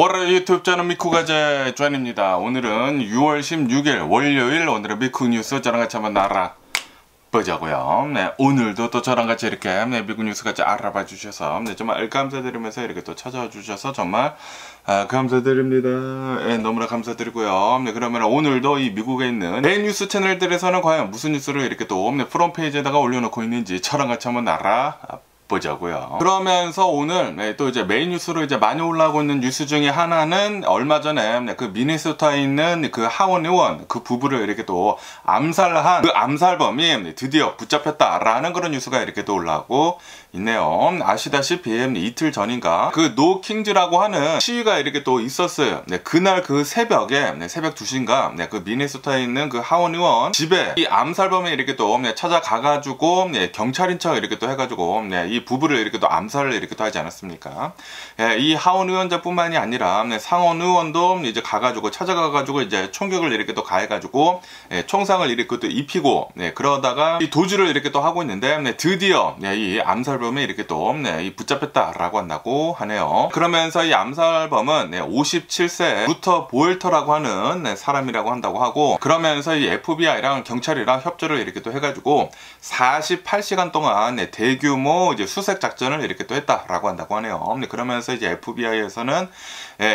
월요일 유튜브 채널 미쿠가제 존입니다. 오늘은 6월 16일 월요일, 오늘은 미쿠 뉴스 저랑 같이 한번 알아보자고요. 네, 오늘도 또 저랑 같이 이렇게 미쿠 뉴스 같이 알아봐 주셔서 정말 감사드리면서 이렇게 또 찾아와 주셔서 정말 감사드립니다. 너무나 감사드리고요. 그러면 오늘도 이 미국에 있는 메인 뉴스 채널들에서는 과연 무슨 뉴스를 이렇게 또 프론페이지에다가 올려놓고 있는지 저랑 같이 한번 보자고요. 그러면서 오늘 또 이제 메인 뉴스로 이제 많이 올라오고 있는 뉴스 중에 하나는 얼마 전에 그 미네소타에 있는 그 하원 의원 그 부부를 이렇게 또 암살한 그 암살범이 드디어 붙잡혔다라는 그런 뉴스가 이렇게 또 올라오고 있네요. 아시다시피 이틀 전인가 그 노 킹즈라고 하는 시위가 이렇게 또 있었어요. 그날 그 새벽에 새벽 2시인가 그 미네소타에 있는 그 하원 의원 집에 이 암살범이 이렇게 또 찾아가가지고 경찰인 척 이렇게 또 해가지고 이 부부를 이렇게 또 암살을 이렇게 또 하지 않았습니까? 이 하원 의원자뿐만이 아니라 상원 의원도 이제 가가지고 찾아가가지고 이제 총격을 이렇게 또 가해가지고 총상을 이렇게 또 입히고 그러다가 이 도주를 이렇게 또 하고 있는데 드디어 이 암살범이 이렇게 또 붙잡혔다라고 한다고 하네요. 그러면서 이 암살범은 57세 루터 보일터라고 하는 사람이라고 한다고 하고, 그러면서 이 FBI랑 경찰이랑 협조를 이렇게 또 해가지고 48시간 동안 대규모 이제 수색 작전을 이렇게 또 했다라고 한다고 하네요. 그러면서 이제 FBI에서는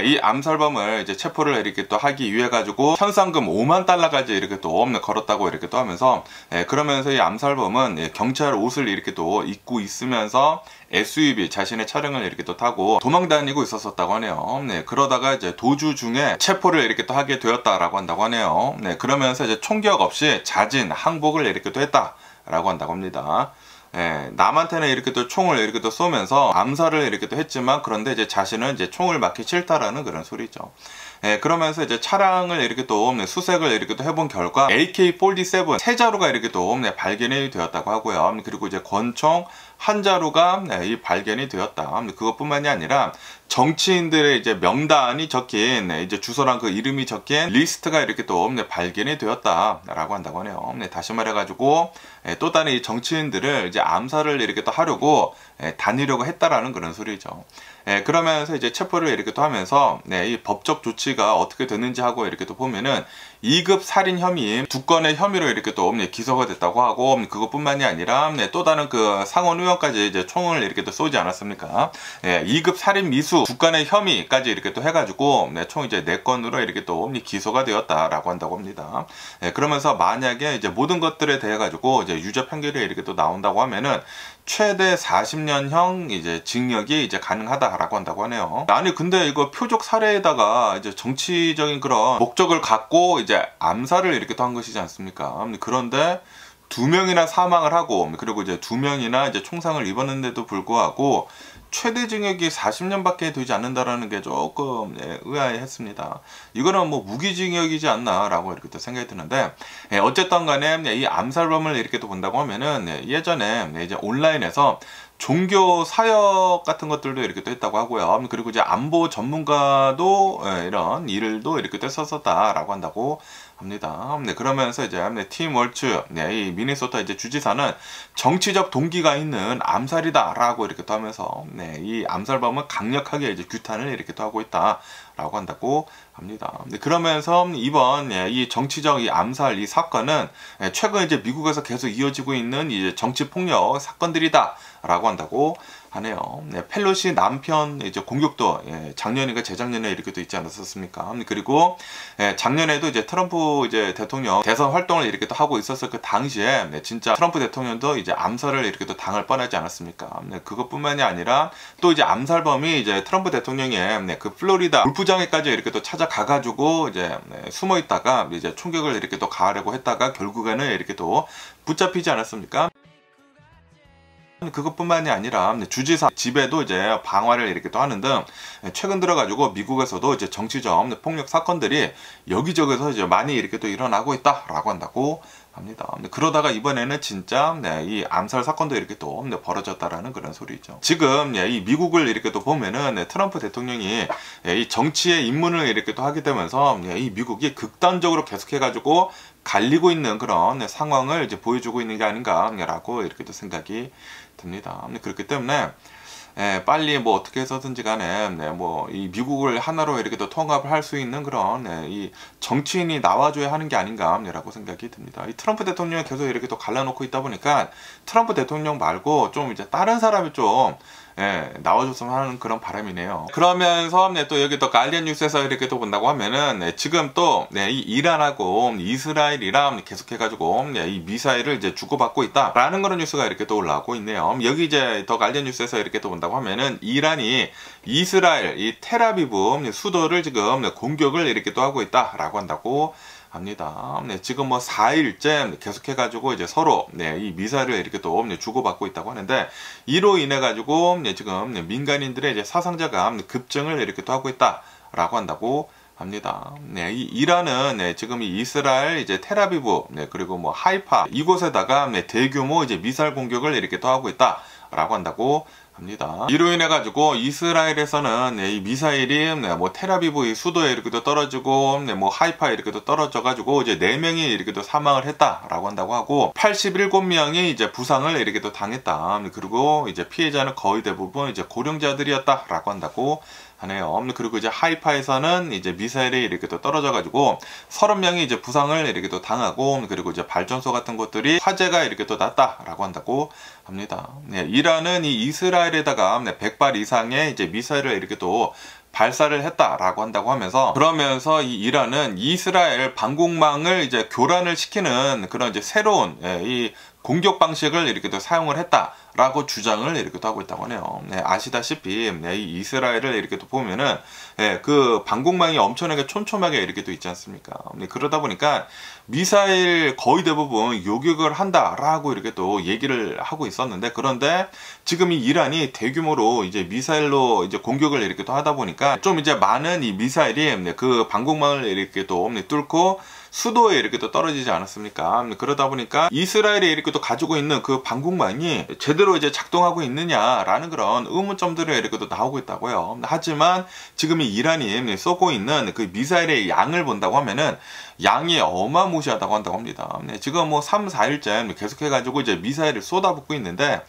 이 암살범을 이제 체포를 이렇게 또 하기 위해 가지고 현상금 5만 달러까지 이렇게 또 걸었다고 이렇게 또 하면서 그러면서 이 암살범은 경찰 옷을 이렇게 또 입고 있으면서 SUV 자신의 차량을 이렇게 또 타고 도망 다니고 있었다고 하네요. 그러다가 이제 도주 중에 체포를 이렇게 또 하게 되었다라고 한다고 하네요. 그러면서 이제 총격 없이 자진 항복을 이렇게 또 했다라고 한다고 합니다. 남한테는 이렇게 또 총을 이렇게 또 쏘면서 암살을 이렇게 또 했지만, 그런데 이제 자신은 이제 총을 맞기 싫다라는 그런 소리죠. 그러면서 이제 차량을 이렇게 또 수색을 이렇게 또 해본 결과 AK-47 세 자루가 이렇게 또 발견이 되었다고 하고요. 그리고 이제 권총 한 자루가 이 발견이 되었다. 그것뿐만이 아니라 정치인들의 이제 명단이 적힌 이제 주소랑 그 이름이 적힌 리스트가 이렇게 또 발견이 되었다라고 한다고 하네요. 다시 말해가지고 또 다른 이 정치인들을 이제 암살을 이렇게 또 하려고 다니려고 했다라는 그런 소리죠. 그러면서 이제 체포를 이렇게 또 하면서 이 법적 조치가 어떻게 됐는지 하고 이렇게 또 보면은 2급 살인 혐의 2건의 혐의로 이렇게 또 기소가 됐다고 하고, 그것뿐만이 아니라 또 다른 그 상원 의원까지 이제 총을 이렇게 또 쏘지 않았습니까? 2급 살인 미수 2건의 혐의까지 이렇게 또 해가지고 총 이제 4건으로 이렇게 또 기소가 되었다라고 한다고 합니다. 그러면서 만약에 이제 모든 것들에 대해 가지고 이제 유죄 판결이 이렇게 또 나온다고 하면은 최대 40년형 이제 징역이 이제 가능하다라고 한다고 하네요. 아니 근데 이거 표적 살해에다가 이제 정치적인 그런 목적을 갖고 이제 암살을 이렇게 또 한 것이지 않습니까? 그런데 2명이나 사망을 하고, 그리고 이제 2명이나 이제 총상을 입었는데도 불구하고 최대 징역이 40년밖에 되지 않는다라는 게 조금 의아했습니다. 이거는 뭐 무기징역이지 않나라고 이렇게 또 생각이 드는데, 어쨌든 간에 이 암살범을 이렇게 또 본다고 하면은 예전에 이제 온라인에서 종교 사역 같은 것들도 이렇게 또 했다고 하고요. 그리고 이제 안보 전문가도 이런 일도 이렇게 또 했었다라고 한다고 합니다. 그러면서 이제 팀 월츠 이 미네소타 이제 주지사는 정치적 동기가 있는 암살이다라고 이렇게 또 하면서 이 암살범은 강력하게 이제 규탄을 이렇게 또 하고 있다라고 한다고 합니다. 그러면서 이번 이 정치적 이 암살 이 사건은 최근 이제 미국에서 계속 이어지고 있는 이제 정치 폭력 사건들이다라고 한다고 하네요. 펠로시 남편 이제 공격도 작년인가 재작년에 이렇게 또 있지 않았었습니까? 그리고 작년에도 이제 트럼프 이제 대통령 대선 활동을 이렇게 또 하고 있었을 그 당시에 진짜 트럼프 대통령도 이제 암살을 이렇게 또 당할 뻔하지 않았습니까? 그것뿐만이 아니라 또 이제 암살범이 이제 트럼프 대통령의 그 플로리다 골프장에까지 이렇게 또 찾아가가지고 이제 숨어 있다가 이제 총격을 이렇게 또 가하려고 했다가 결국에는 이렇게 또 붙잡히지 않았습니까? 그것뿐만이 아니라 주지사 집에도 이제 방화를 이렇게 또 하는 등 최근 들어가지고 미국에서도 이제 정치적 폭력 사건들이 여기저기서 이제 많이 이렇게 또 일어나고 있다라고 한다고 합니다. 그러다가 이번에는 진짜 이 암살 사건도 이렇게 또 벌어졌다라는 그런 소리죠. 지금 이 미국을 이렇게 또 보면은 트럼프 대통령이 이 정치에 입문을 이렇게 또 하게 되면서 이 미국이 극단적으로 계속해가지고 갈리고 있는 그런 상황을 이제 보여주고 있는 게 아닌가라고 이렇게 또 생각이 듭니다. 그렇기 때문에 빨리 뭐 어떻게 해서든지 간에 뭐 이 미국을 하나로 이렇게 또 통합을 할 수 있는 그런 이 정치인이 나와줘야 하는 게 아닌가라고 생각이 듭니다. 이 트럼프 대통령이 계속 이렇게 또 갈라놓고 있다 보니까 트럼프 대통령 말고 좀 이제 다른 사람이 좀 나와줬으면 하는 그런 바람이네요. 그러면서 또 여기 또 가디언 뉴스에서 이렇게 또 본다고 하면은 지금 또 이 이란하고 이스라엘이랑 계속해가지고 이 미사일을 이제 주고받고 있다라는 그런 뉴스가 이렇게 또 올라오고 있네요. 여기 이제 더 가디언 뉴스에서 이렇게 또 본다고 하면은 이란이 이스라엘 이 텔아비브 수도를 지금 공격을 이렇게 또 하고 있다라고 한다고 합니다. 지금 뭐 4일째 계속해가지고 이제 서로 이 미사일을 이렇게 또 주고받고 있다고 하는데 이로 인해 가지고 지금 민간인들의 이제 사상자가 급증을 이렇게 또 하고 있다라고 한다고 합니다. 이 이란은 지금 이 이스라엘 이제 텔아비브 그리고 뭐 하이파 이곳에다가 대규모 이제 미사일 공격을 이렇게 또 하고 있다라고 한다고 합니다. 이로 인해 가지고 이스라엘에서는 이 미사일이 뭐 텔아비브 수도에 이렇게 또 떨어지고 뭐 하이파에 이렇게 또 떨어져 가지고 이제 4명이 이렇게 또 사망을 했다라고 한다고 하고 87명이 이제 부상을 이렇게 또 당했다. 그리고 이제 피해자는 거의 대부분 이제 고령자들이었다라고 한다고 하네요. 그리고 이제 하이파에서는 이제 미사일이 이렇게 또 떨어져 가지고 30명이 이제 부상을 이렇게 또 당하고 그리고 이제 발전소 같은 것들이 화재가 이렇게 또 났다라고 한다고 합니다. 이란은 이 이스라엘에다가 100발 이상의 이제 미사일을 이렇게 또 발사를 했다라고 한다고 하면서 그러면서 이 이란은 이스라엘 방공망을 이제 교란을 시키는 그런 이제 새로운 이 공격 방식을 이렇게 또 사용을 했다라고 주장을 이렇게 또 하고 있다고 하네요. 아시다시피 이 이스라엘을 이렇게 또 보면은 그 방공망이 엄청나게 촘촘하게 이렇게 또 있지 않습니까? 그러다 보니까 미사일 거의 대부분 요격을 한다라고 이렇게 또 얘기를 하고 있었는데 그런데 지금 이 이란이 대규모로 이제 미사일로 이제 공격을 이렇게 또 하다 보니까 좀 이제 많은 이 미사일이 그 방공망을 이렇게 또 뚫고 수도에 이렇게 또 떨어지지 않았습니까? 그러다 보니까 이스라엘이 이렇게 또 가지고 있는 그 방공망이 제대로 이제 작동하고 있느냐라는 그런 의문점들이 이렇게 또 나오고 있다고요. 하지만 지금 이 이란이 쏘고 있는 그 미사일의 양을 본다고 하면은 양이 어마무시하다고 한다고 합니다. 지금 뭐 3, 4일째 계속해가지고 이제 미사일을 쏟아붓고 있는데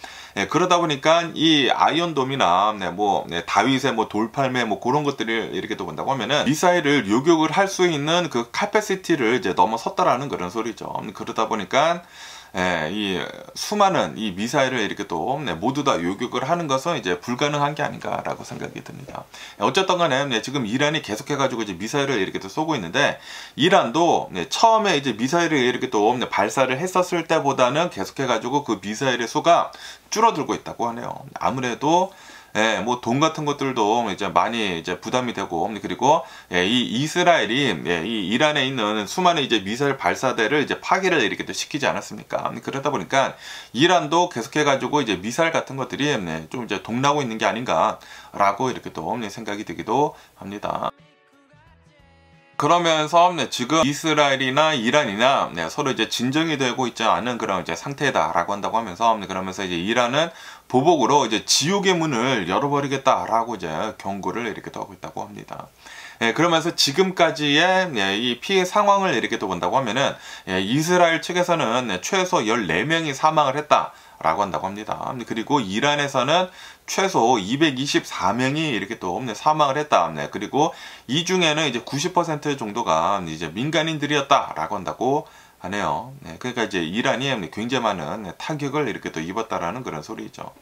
그러다 보니까 이 아이언돔이나 다윗의 뭐 돌팔매 뭐 그런 것들을 이렇게 또 본다고 하면은 미사일을 요격을 할 수 있는 그 카패시티를 이제 넘어섰다라는 그런 소리죠. 그러다 보니까 이 수많은 이 미사일을 이렇게 또 모두 다 요격을 하는 것은 이제 불가능한 게 아닌가라고 생각이 듭니다. 어쨌든 간에 지금 이란이 계속해가지고 이제 미사일을 이렇게 또 쏘고 있는데 이란도 처음에 이제 미사일을 이렇게 또 발사를 했었을 때보다는 계속해가지고 그 미사일의 수가 줄어들고 있다고 하네요. 아무래도 뭐 돈 같은 것들도 이제 많이 이제 부담이 되고 그리고 이 이스라엘이 이 이란에 있는 수많은 이제 미사일 발사대를 이제 파괴를 이렇게 또 시키지 않았습니까? 그러다 보니까 이란도 계속해가지고 이제 미사일 같은 것들이 좀 이제 동나고 있는 게 아닌가라고 이렇게 또 생각이 들기도 합니다. 그러면서 지금 이스라엘이나 이란이나 서로 이제 진정이 되고 있지 않은 그런 이제 상태다라고 한다고 하면서 그러면서 이제 이란은 보복으로 이제 지옥의 문을 열어버리겠다라고 이제 경고를 이렇게 또 하고 있다고 합니다. 그러면서 지금까지의 이 피해 상황을 이렇게 또 본다고 하면은 이스라엘 측에서는 최소 14명이 사망을 했다라고 한다고 합니다. 그리고 이란에서는 최소 224명이 이렇게 또 사망을 했다. 그리고 이 중에는 이제 90% 정도가 이제 민간인들이었다라고 한다고 하네요. 그러니까 이제 이란이 굉장히 많은 타격을 이렇게 또 입었다라는 그런 소리죠.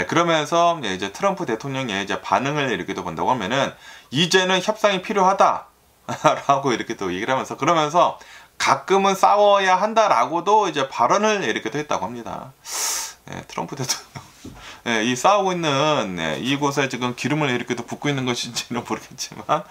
그러면서 이제 트럼프 대통령의 이제 반응을 이렇게 또 본다고 하면은 이제는 협상이 필요하다라고 이렇게 또 얘기를 하면서 그러면서 가끔은 싸워야 한다라고도 이제 발언을 이렇게 또 했다고 합니다. 트럼프 대통령. 이 싸우고 있는 이곳에 지금 기름을 이렇게 또 붓고 있는 것인지는 모르겠지만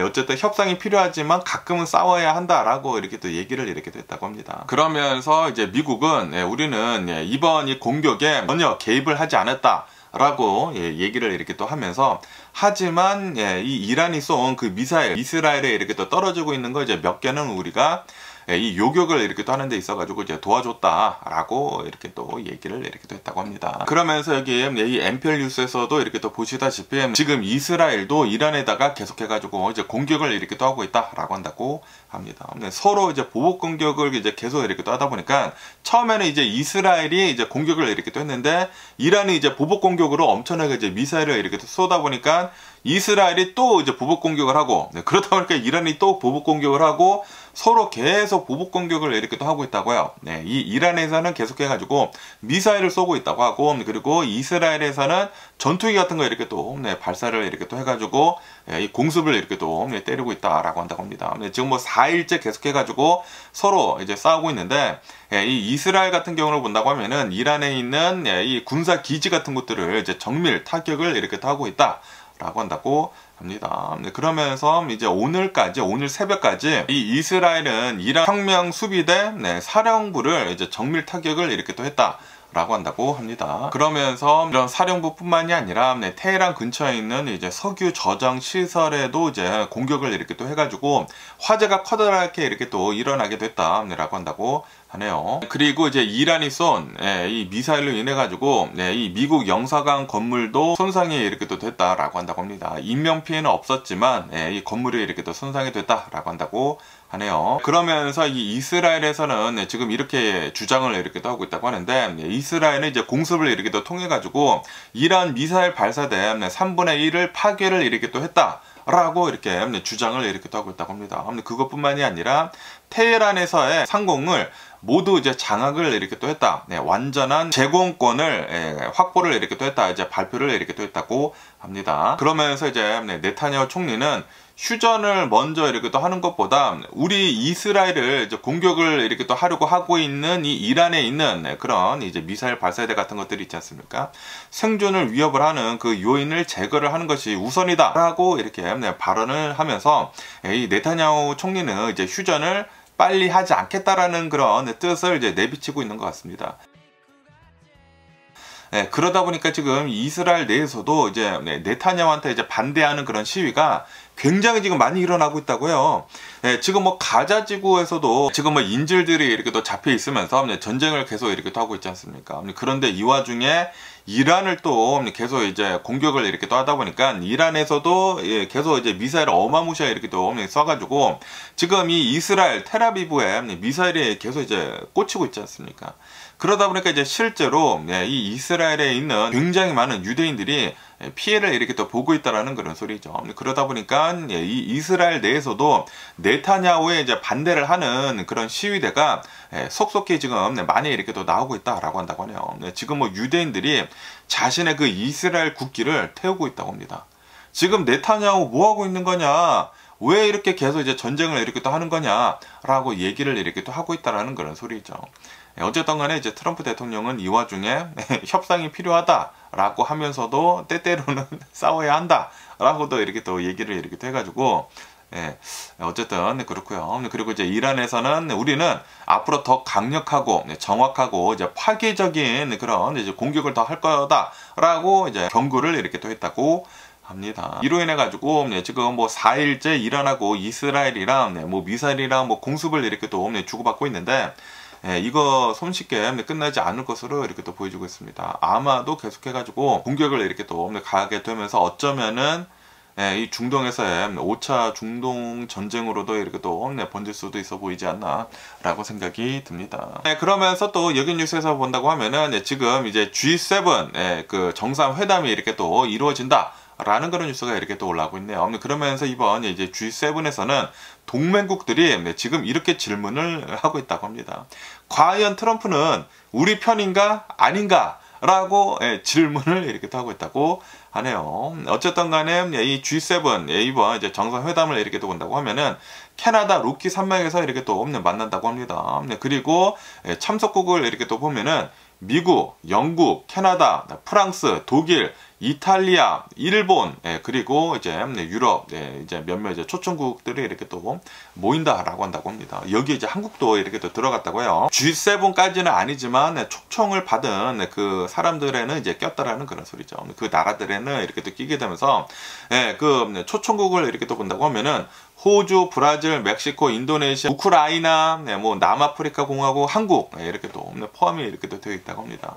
어쨌든 협상이 필요하지만 가끔은 싸워야 한다라고 이렇게 또 얘기를 이렇게 됐다고 합니다. 그러면서 이제 미국은 우리는 이번 이 공격에 전혀 개입을 하지 않았다라고 얘기를 이렇게 또 하면서 하지만 이 이란이 쏜 그 미사일 이스라엘에 이렇게 또 떨어지고 있는 거 이제 몇 개는 우리가 이 요격을 이렇게 또 하는 데 있어가지고 이제 도와줬다라고 이렇게 또 얘기를 이렇게 또 했다고 합니다. 그러면서 여기 이 NPL 뉴스에서도 이렇게 또 보시다시피 지금 이스라엘도 이란에다가 계속해가지고 이제 공격을 이렇게 또 하고 있다라고 한다고 합니다. 서로 이제 보복 공격을 이제 계속 이렇게 또 하다 보니까 처음에는 이제 이스라엘이 이제 공격을 이렇게 또 했는데 이란이 이제 보복 공격으로 엄청나게 이제 미사일을 이렇게 또 쏘다 보니까 이스라엘이 또 이제 보복 공격을 하고 그러다 보니까 이란이 또 보복 공격을 하고 서로 계속 보복 공격을 이렇게 또 하고 있다고요. 이 이란에서는 계속해가지고 미사일을 쏘고 있다고 하고 그리고 이스라엘에서는 전투기 같은 거 이렇게 또 발사를 이렇게 또 해가지고 이 공습을 이렇게 또 때리고 있다라고 한다고 합니다. 지금 뭐 4일째 계속해가지고 서로 이제 싸우고 있는데 이 이스라엘 같은 경우를 본다고 하면은 이란에 있는 이 군사 기지 같은 것들을 이제 정밀 타격을 이렇게 또 하고 있다라고 한다고 합니다. 그러면서 이제 오늘 새벽까지 이 이스라엘은 이란 혁명 수비대 사령부를 이제 정밀 타격을 이렇게 또 했다. 라고 한다고 합니다. 그러면서 이런 사령부뿐만이 아니라 테헤란 근처에 있는 이제 석유 저장 시설에도 이제 공격을 이렇게 또 해가지고 화재가 커다랗게 이렇게 또 일어나게 됐다라고 한다고 하네요. 그리고 이제 이란이 쏜 이 미사일로 인해 가지고 이 미국 영사관 건물도 손상이 이렇게 또 됐다라고 한다고 합니다. 인명 피해는 없었지만 이 건물이 이렇게 또 손상이 됐다라고 한다고 하네요. 그러면서 이 이스라엘에서는 지금 이렇게 주장을 이렇게 또 하고 있다고 하는데 이스라엘은 이제 공습을 이렇게 또 통해 가지고 이란 미사일 발사대 3분의 1을 파괴를 이렇게 또 했다. 라고 이렇게 주장을 이렇게 또 하고 있다고 합니다. 그것뿐만이 아니라 테헤란에서의 상공을 모두 이제 장악을 이렇게 또 했다. 완전한 제공권을 확보를 이렇게 또 했다. 이제 발표를 이렇게 또 했다고 합니다. 그러면서 이제 네타냐후 총리는 휴전을 먼저 이렇게 또 하는 것보다 우리 이스라엘을 이제 공격을 이렇게 또 하려고 하고 있는 이 이란에 있는 그런 이제 미사일 발사대 같은 것들이 있지 않습니까? 생존을 위협을 하는 그 요인을 제거를 하는 것이 우선이다라고 이렇게 발언을 하면서 이 네타냐후 총리는 이제 휴전을 빨리 하지 않겠다라는 그런 뜻을 이제 내비치고 있는 것 같습니다. 그러다 보니까 지금 이스라엘 내에서도 이제 네타냐후한테 이제 반대하는 그런 시위가 굉장히 지금 많이 일어나고 있다고요. 지금 뭐 가자 지구에서도 지금 뭐 인질들이 이렇게 또 잡혀 있으면서 전쟁을 계속 이렇게 또 하고 있지 않습니까? 그런데 이 와중에 이란을 또 계속 이제 공격을 이렇게 또 하다 보니까 이란에서도 계속 이제 미사일을 어마무시하게 이렇게 또 쏴가지고 지금 이 이스라엘 텔아비브에 미사일이 계속 이제 꽂히고 있지 않습니까? 그러다 보니까 이제 실제로 이 이스라엘에 있는 굉장히 많은 유대인들이 피해를 이렇게 또 보고 있다라는 그런 소리죠. 그러다 보니까 이 이스라엘 내에서도 네타냐후에 이제 반대를 하는 그런 시위대가 속속히 지금 많이 이렇게 또 나오고 있다라고 한다고 하네요. 지금 뭐 유대인들이 자신의 그 이스라엘 국기를 태우고 있다고 합니다. 지금 네타냐후 뭐 하고 있는 거냐? 왜 이렇게 계속 이제 전쟁을 이렇게 또 하는 거냐라고 얘기를 이렇게 또 하고 있다라는 그런 소리죠. 어쨌든 간에 이제 트럼프 대통령은 이 와중에 협상이 필요하다라고 하면서도 때때로는 싸워야 한다라고도 이렇게 또 얘기를 이렇게 또 해가지고 어쨌든 그렇고요. 그리고 이제 이란에서는 우리는 앞으로 더 강력하고 정확하고 이제 파괴적인 그런 이제 공격을 더 할 거다라고 이제 경고를 이렇게 또 했다고 합니다. 이로 인해 가지고 지금 뭐 4일째 이란하고 이스라엘이랑 뭐 미사일이랑 뭐 공습을 이렇게 또 주고받고 있는데 이거 손쉽게 끝나지 않을 것으로 이렇게 또 보여주고 있습니다. 아마도 계속해가지고 공격을 이렇게 또 가게 되면서 어쩌면은 이 중동에서의 5차 중동 전쟁으로도 이렇게 또 번질 수도 있어 보이지 않나 라고 생각이 듭니다. 그러면서 또 여기 뉴스에서 본다고 하면은 지금 이제 G7 그 정상회담이 이렇게 또 이루어진다 라는 그런 뉴스가 이렇게 또 올라오고 있네요. 그러면서 이번 이제 G7에서는 동맹국들이 지금 이렇게 질문을 하고 있다고 합니다. 과연 트럼프는 우리 편인가 아닌가 라고 질문을 이렇게 또 하고 있다고 하네요. 어쨌든 간에 이 G7 이번 이제 정상회담을 이렇게 또 본다고 하면은 캐나다 로키 산맥에서 이렇게 또 만난다고 합니다. 그리고 참석국을 이렇게 또 보면은 미국, 영국, 캐나다, 프랑스, 독일 이탈리아, 일본, 그리고 이제 유럽, 이제 몇몇 이제 초청국들이 이렇게 또 모인다라고 한다고 합니다. 여기에 이제 한국도 이렇게 또 들어갔다고요. G7까지는 아니지만 초청을 받은 그 사람들에는 이제 꼈다라는 그런 소리죠. 그 나라들에는 이렇게 또 끼게 되면서 그 초청국을 이렇게 또 본다고 하면은 호주, 브라질, 멕시코, 인도네시아, 우크라이나, 뭐 남아프리카 공화국, 한국 이렇게 또 포함이 이렇게 또 되어 있다고 합니다.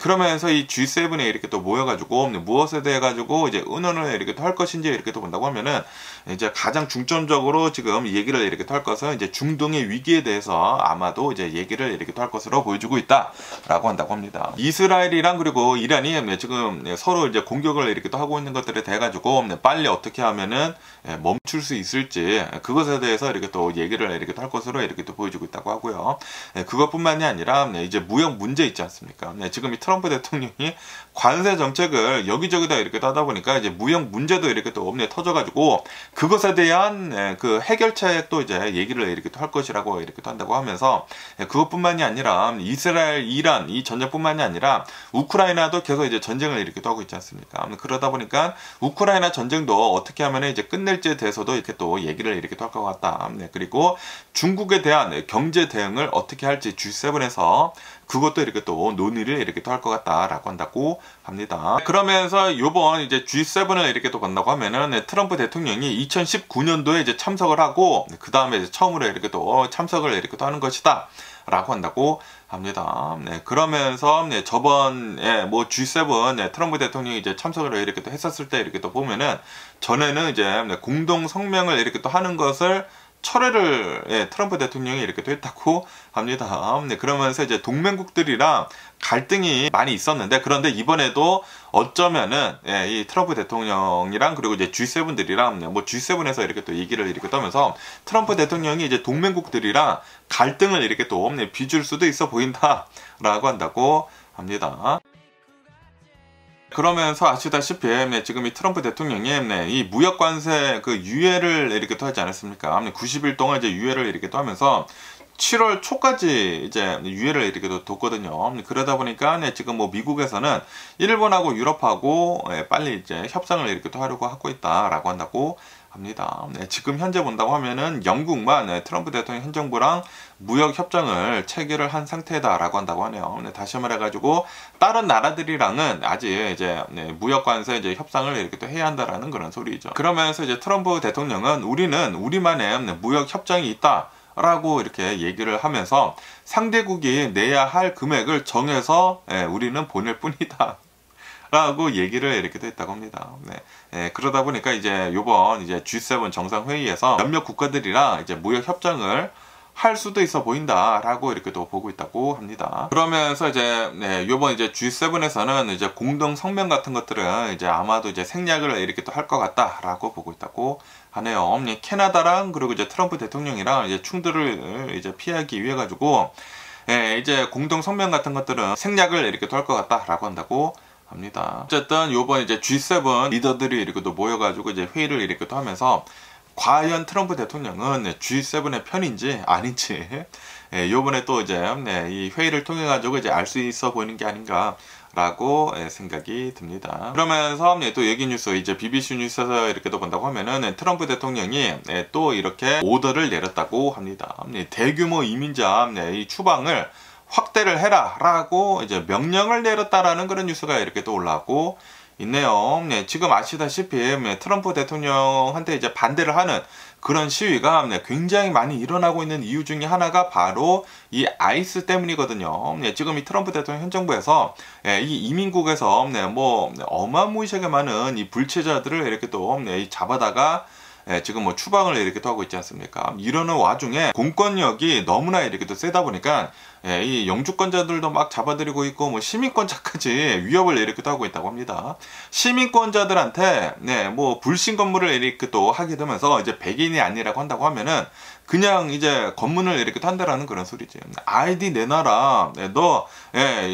그러면서 이 G7에 이렇게 또 모여가지고 무엇에 대해 가지고 이제 의논을 이렇게 또 할 것인지 이렇게 또 본다고 하면은 이제 가장 중점적으로 지금 얘기를 이렇게 또 할 것은 이제 중동의 위기에 대해서 아마도 이제 얘기를 이렇게 또 할 것으로 보여주고 있다라고 한다고 합니다. 이스라엘이랑 그리고 이란이 지금 서로 이제 공격을 이렇게 또 하고 있는 것들에 대해 가지고 빨리 어떻게 하면은 멈출 수 있을지 그것에 대해서 이렇게 또 얘기를 이렇게 또 할 것으로 이렇게 또 보여주고 있다고 하고요. 그것뿐만이 아니라 이제 무역 문제 있지 않습니까? 지금 이 트럼프 대통령이 관세 정책을 여기저기다 이렇게 하다 보니까 이제 무역 문제도 이렇게 또 터져가지고 그것에 대한 그 해결책도 이제 얘기를 이렇게 또 할 것이라고 이렇게 또 한다고 하면서 그것뿐만이 아니라 이스라엘, 이란 이 전쟁뿐만이 아니라 우크라이나도 계속 이제 전쟁을 이렇게 또 하고 있지 않습니까? 그러다 보니까 우크라이나 전쟁도 어떻게 하면 이제 끝낼지에 대해서도 이렇게 또 얘기를 이렇게 또 할 것 같다. 그리고 중국에 대한 경제 대응을 어떻게 할지 G7에서 그것도 이렇게 또 논의를 이렇게 또 할 것 같다라고 한다고 합니다. 그러면서 요번 이제 G7을 이렇게 또 본다고 하면은 트럼프 대통령이 2019년도에 이제 참석을 하고 그 다음에 이제 처음으로 이렇게 또 참석을 이렇게 또 하는 것이다. 라고 한다고 합니다. 그러면서 저번 뭐 G7 트럼프 대통령이 이제 참석을 이렇게 또 했었을 때 이렇게 또 보면은 전에는 이제 공동 성명을 이렇게 또 하는 것을 철회를 트럼프 대통령이 이렇게 또 했다고 합니다. 그러면서 이제 동맹국들이랑 갈등이 많이 있었는데 그런데 이번에도 어쩌면은 이 트럼프 대통령이랑 그리고 이제 G7들이랑 뭐 G7에서 이렇게 또 얘기를 이렇게 떠면서 트럼프 대통령이 이제 동맹국들이랑 갈등을 이렇게 또 빚을 수도 있어 보인다라고 한다고 합니다. 그러면서 아시다시피 지금 이 트럼프 대통령이 이 무역 관세 그 유예를 이렇게 또 하지 않았습니까? 90일 동안 이제 유예를 이렇게 또 하면서 7월 초까지 이제 유예를 이렇게 또 뒀거든요. 그러다 보니까 지금 뭐 미국에서는 일본하고 유럽하고 빨리 이제 협상을 이렇게 또 하려고 하고 있다라고 한다고 합니다. 지금 현재 본다고 하면은 영국만 트럼프 대통령 현 정부랑 무역 협정을 체결을 한 상태다라고 한다고 하네요. 다시 말해가지고 다른 나라들이랑은 아직 이제 무역 관세 이제 협상을 이렇게 또 해야 한다라는 그런 소리죠. 그러면서 이제 트럼프 대통령은 우리는 우리만의 무역 협정이 있다. 라고 이렇게 얘기를 하면서 상대국이 내야 할 금액을 정해서 우리는 보낼 뿐이다. 라고 얘기를 이렇게 했다고 합니다. 그러다 보니까 이제 요번 이제 G7 정상회의에서 몇몇 국가들이랑 이제 무역 협정을 할 수도 있어 보인다라고 이렇게 또 보고 있다고 합니다. 그러면서 이제 요번 이제 G7에서는 이제 공동 성명 같은 것들은 이제 아마도 이제 생략을 이렇게 또 할 것 같다라고 보고 있다고 하네요. 캐나다랑 그리고 이제 트럼프 대통령이랑 이제 충돌을 이제 피하기 위해 가지고 이제 공동 성명 같은 것들은 생략을 이렇게 또 할 것 같다라고 한다고 합니다. 어쨌든 요번 이제 G7 리더들이 이렇게 또 모여가지고 이제 회의를 이렇게 또 하면서 과연 트럼프 대통령은 G7의 편인지 아닌지 요번에 또 이제 이 회의를 통해 가지고 이제 알 수 있어 보이는 게 아닌가 라고 생각이 듭니다. 그러면서 또 얘기 뉴스 이제 BBC 뉴스에서 이렇게 또 본다고 하면은 트럼프 대통령이 또 이렇게 오더를 내렸다고 합니다. 대규모 이민자 이 추방을 확대를 해라 라고 이제 명령을 내렸다라는 그런 뉴스가 이렇게 또 올라오고 있네요. 지금 아시다시피 트럼프 대통령한테 이제 반대를 하는 그런 시위가 굉장히 많이 일어나고 있는 이유 중에 하나가 바로 이 아이스 때문이거든요. 지금 이 트럼프 대통령 현 정부에서 이 이민국에서 뭐 어마무시하게 많은 이 불체자들을 이렇게 또 잡아다가 지금 뭐 추방을 이렇게 또 하고 있지 않습니까? 이러는 와중에 공권력이 너무나 이렇게 또 세다 보니까 이 영주권자들도 막 잡아들이고 있고 뭐 시민권자까지 위협을 이렇게 또 하고 있다고 합니다. 시민권자들한테 뭐 불신 검문을 이렇게 또 하게 되면서 이제 백인이 아니라고 한다고 하면은 그냥 이제 검문을 이렇게 한다라는 그런 소리지. 아이디 내놔라.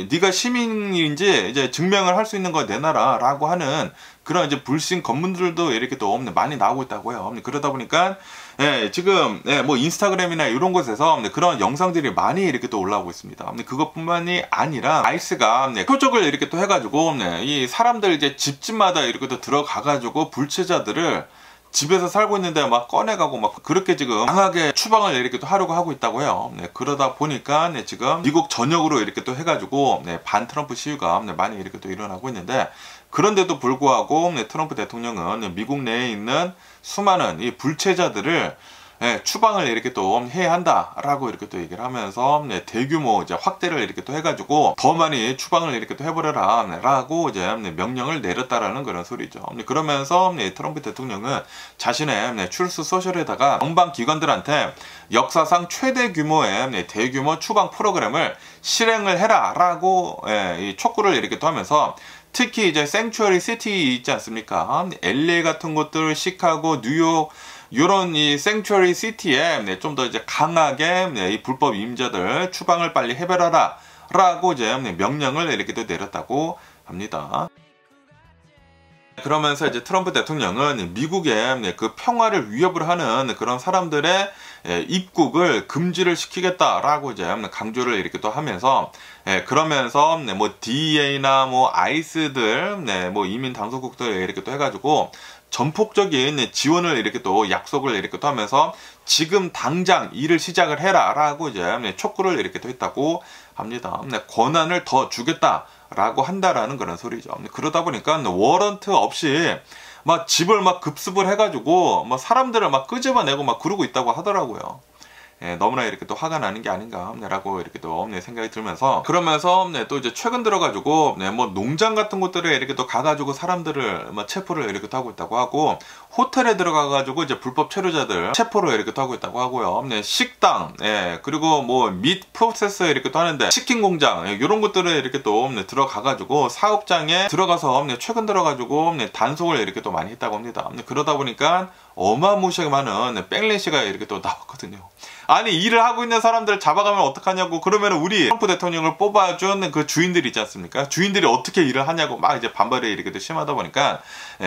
네가 시민인지 이제 증명을 할 수 있는 거 내놔라라고 하는 그런 이제 불신 검문들도 이렇게 또 많이 나오고 있다고요. 그러다 보니까 예, 지금 뭐 인스타그램이나 이런 곳에서 그런 영상들이 많이 이렇게 또 올라오고 있습니다. 그것뿐만이 아니라 아이스가 표적을 이렇게 또 해가지고 이 사람들 이제 집집마다 이렇게 또 들어가가지고 불체자들을 집에서 살고 있는데 막 꺼내가고 막 그렇게 지금 강하게 추방을 이렇게 또 하려고 하고 있다고요. 그러다 보니까 지금 미국 전역으로 이렇게 또 해가지고 반 트럼프 시위가 많이 이렇게 또 일어나고 있는데, 그런데도 불구하고 트럼프 대통령은 미국 내에 있는 수많은 이 불체자들을 추방을 이렇게 또 해야 한다라고 이렇게 또 얘기를 하면서 대규모 이제 확대를 이렇게 또 해가지고 더 많이 추방을 이렇게 또 해버려라라고 이제 명령을 내렸다라는 그런 소리죠. 그러면서 트럼프 대통령은 자신의 출수 소셜에다가 정방 기관들한테 역사상 최대 규모의 대규모 추방 프로그램을 실행을 해라라고 촉구를 이렇게 또 하면서, 특히 이제 생츄어리 시티 있지 않습니까? LA 같은 곳들, 시카고, 뉴욕, 요런 이 생츄어리 시티에 좀 더 이제 강하게 이 불법 이민자들 추방을 빨리 해버려라 라고 이제 명령을 이렇게 또 내렸다고 합니다. 그러면서 이제 트럼프 대통령은 미국의 그 평화를 위협을 하는 그런 사람들의 입국을 금지를 시키겠다라고 이제 강조를 이렇게 또 하면서, 그러면서 뭐 DEA나 뭐 아이스들, 뭐 이민 당국국들 이렇게 또 해가지고 전폭적인 지원을 이렇게 또 약속을 이렇게 또 하면서 지금 당장 일을 시작을 해라라고 이제 촉구를 이렇게 또 했다고 합니다. 권한을 더 주겠다라고 한다라는 그런 소리죠. 그러다 보니까 워런트 없이 막 집을 막 급습을 해가지고 막 사람들을 막 끄집어내고 막 그러고 있다고 하더라고요. 너무나 이렇게 또 화가 나는 게 아닌가라고 이렇게 또 생각이 들면서, 그러면서 또 이제 최근 들어가지고 뭐 농장 같은 곳들에 이렇게 또 가가지고 사람들을 막 체포를 이렇게 또 하고 있다고 하고, 호텔에 들어가가지고 이제 불법 체류자들 체포를 이렇게 또 하고 있다고 하고요. 식당, 그리고 뭐 밋 프로세서 이렇게 또 하는데 치킨 공장, 이런 것들에 이렇게 또 들어가가지고 사업장에 들어가서 최근 들어가지고 단속을 이렇게 또 많이 했다고 합니다. 그러다 보니까 어마무시하게 많은 백래시가 이렇게 또 나왔거든요. 아니, 일을 하고 있는 사람들을 잡아가면 어떡하냐고. 그러면 우리 트럼프 대통령을 뽑아준 그 주인들이 있지 않습니까? 주인들이 어떻게 일을 하냐고 막 이제 반발이 이렇게 또 심하다 보니까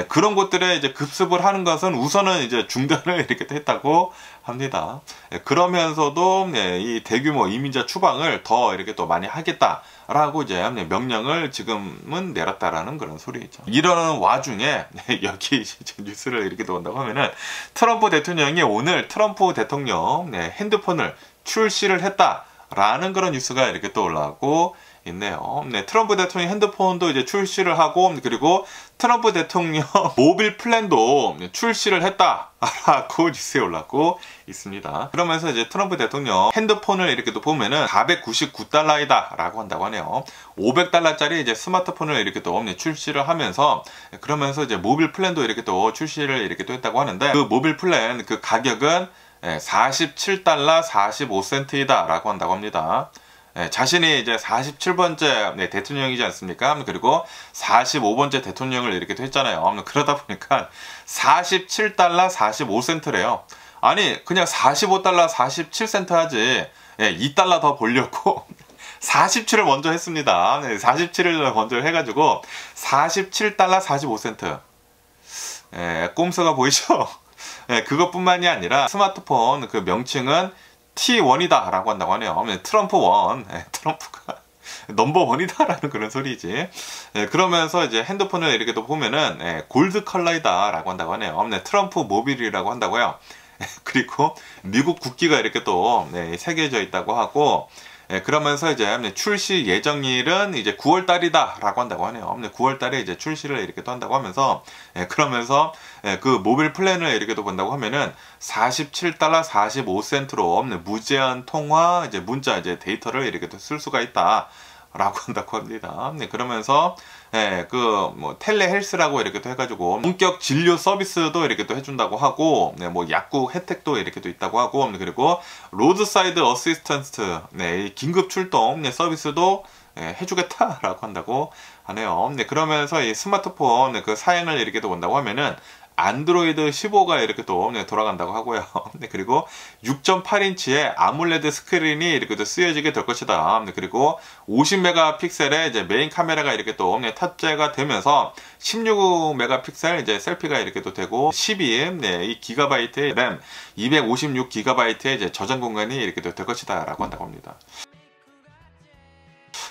그런 곳들에 이제 급습을 하는 것은 우선은 이제 중단을 이렇게 또 했다고 합니다. 그러면서도 이 대규모 이민자 추방을 더 이렇게 또 많이 하겠다라고 이제 명령을 지금은 내렸다라는 그런 소리죠. 이러는 와중에 여기 뉴스를 이렇게 또 온다고 하면은, 트럼프 대통령이 오늘 트럼프 대통령 핸드폰을 출시를 했다라는 그런 뉴스가 이렇게 또 올라오고 있네요. 트럼프 대통령 핸드폰도 이제 출시를 하고, 그리고 트럼프 대통령 모빌 플랜도 출시를 했다라고 뉴스에 올라오고 있습니다. 그러면서 이제 트럼프 대통령 핸드폰을 이렇게 또 보면은 $499이다 라고 한다고 하네요. $500짜리 이제 스마트폰을 이렇게 또 출시를 하면서, 그러면서 이제 모빌 플랜도 이렇게 또 출시를 이렇게 또 했다고 하는데, 그 모빌 플랜 그 가격은 $47 45센트이다 라고 한다고 합니다. 자신이 이제 47번째 대통령이지 않습니까? 그리고 45번째 대통령을 이렇게 또 했잖아요. 그러다 보니까 $47 45센트래요. 아니, 그냥 $45 47센트 하지. 2달러 더 벌려고 47을 먼저 했습니다. 47을 먼저 해가지고 $47 45센트. 꼼수가 보이죠? 그것뿐만이 아니라 스마트폰 그 명칭은 T1이다 라고 한다고 하네요. 트럼프 1, 트럼프가 넘버 1이다 라는 그런 소리지. 그러면서 이제 핸드폰을 이렇게 또 보면은 골드 컬러이다 라고 한다고 하네요. 트럼프 모빌이라고 한다고요. 그리고 미국 국기가 이렇게 또 새겨져 있다고 하고, 그러면서 이제 출시 예정일은 이제 9월달이다 라고 한다고 하네요. 9월달에 이제 출시를 이렇게 또 한다고 하면서, 그러면서 그 모빌 플랜을 이렇게 또 본다고 하면은 $47 45센트로 무제한 통화 이제 문자 이제 데이터를 이렇게 또 쓸 수가 있다 라고 한다고 합니다. 그러면서 그 뭐 텔레헬스라고 이렇게 또 해가지고 본격 진료 서비스도 이렇게 또 해준다고 하고, 뭐 약국 혜택도 이렇게 또 있다고 하고, 그리고 로드사이드 어시스턴트 긴급 출동 서비스도 해주겠다라고 한다고 하네요. 그러면서 이 스마트폰 그 사양을 이렇게 또 본다고 하면은 안드로이드 15가 이렇게 또 돌아간다고 하고요. 그리고 6.8인치의 아몰레드 스크린이 이렇게 또 쓰여지게 될 것이다. 그리고 50메가픽셀의 이제 메인 카메라가 이렇게 또 탑재가 되면서 16메가픽셀 이제 셀피가 이렇게 또 되고 12이 기가바이트의 램, 256기가바이트의 이제 저장 공간이 이렇게 될 것이다라고 한다고 합니다.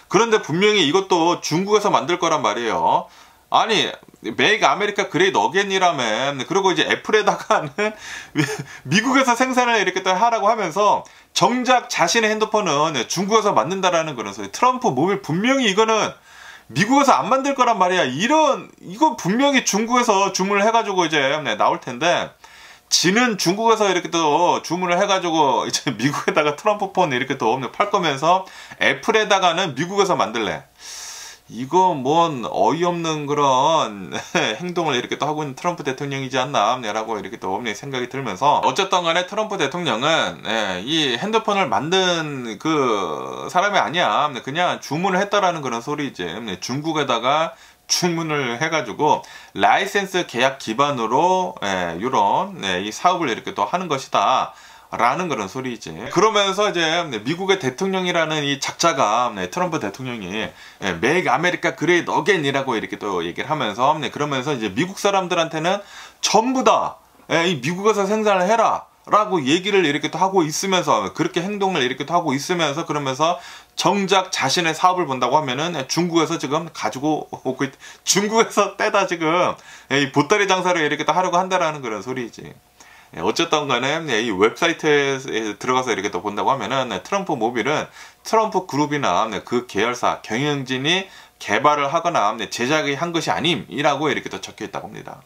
그런데 분명히 이것도 중국에서 만들 거란 말이에요. 아니, 메이크 아메리카 그레이트 어게인이라면, 그리고 이제 애플에다가는 미국에서 생산을 이렇게 또 하라고 하면서 정작 자신의 핸드폰은 중국에서 만든다라는 그런 소리. 트럼프 모빌 분명히 이거는 미국에서 안 만들 거란 말이야. 이거 분명히 중국에서 주문을 해가지고 이제 나올 텐데, 지는 중국에서 이렇게 또 주문을 해가지고 이제 미국에다가 트럼프 폰 이렇게 또 팔 거면서 애플에다가는 미국에서 만들래. 이거 뭔 어이없는 그런 행동을 이렇게 또 하고 있는 트럼프 대통령이지 않나 라고 이렇게 또 생각이 들면서, 어쨌든 간에 트럼프 대통령은 이 핸드폰을 만든 그 사람이 아니야. 그냥 주문을 했다라는 그런 소리지. 중국에다가 주문을 해가지고 라이센스 계약 기반으로 이런 이 사업을 이렇게 또 하는 것이다 라는 그런 소리지. 그러면서 이제 미국의 대통령이라는 이 작자가 트럼프 대통령이 메이크 아메리카 그레이트 어게인이라고 이렇게 또 얘기를 하면서, 그러면서 이제 미국 사람들한테는 전부 다 이 미국에서 생산을 해라 라고 얘기를 이렇게 또 하고 있으면서, 그렇게 행동을 이렇게 또 하고 있으면서, 그러면서 정작 자신의 사업을 본다고 하면은 중국에서 지금 가지고 오고 중국에서 떼다 지금 이 보따리 장사를 이렇게 또 하려고 한다라는 그런 소리지. 어쨌든 간에 이 웹사이트에 들어가서 이렇게 또 본다고 하면은 트럼프 모빌은 트럼프 그룹이나 그 계열사 경영진이 개발을 하거나 제작을 한 것이 아님이라고 이렇게 또 적혀 있다고 합니다.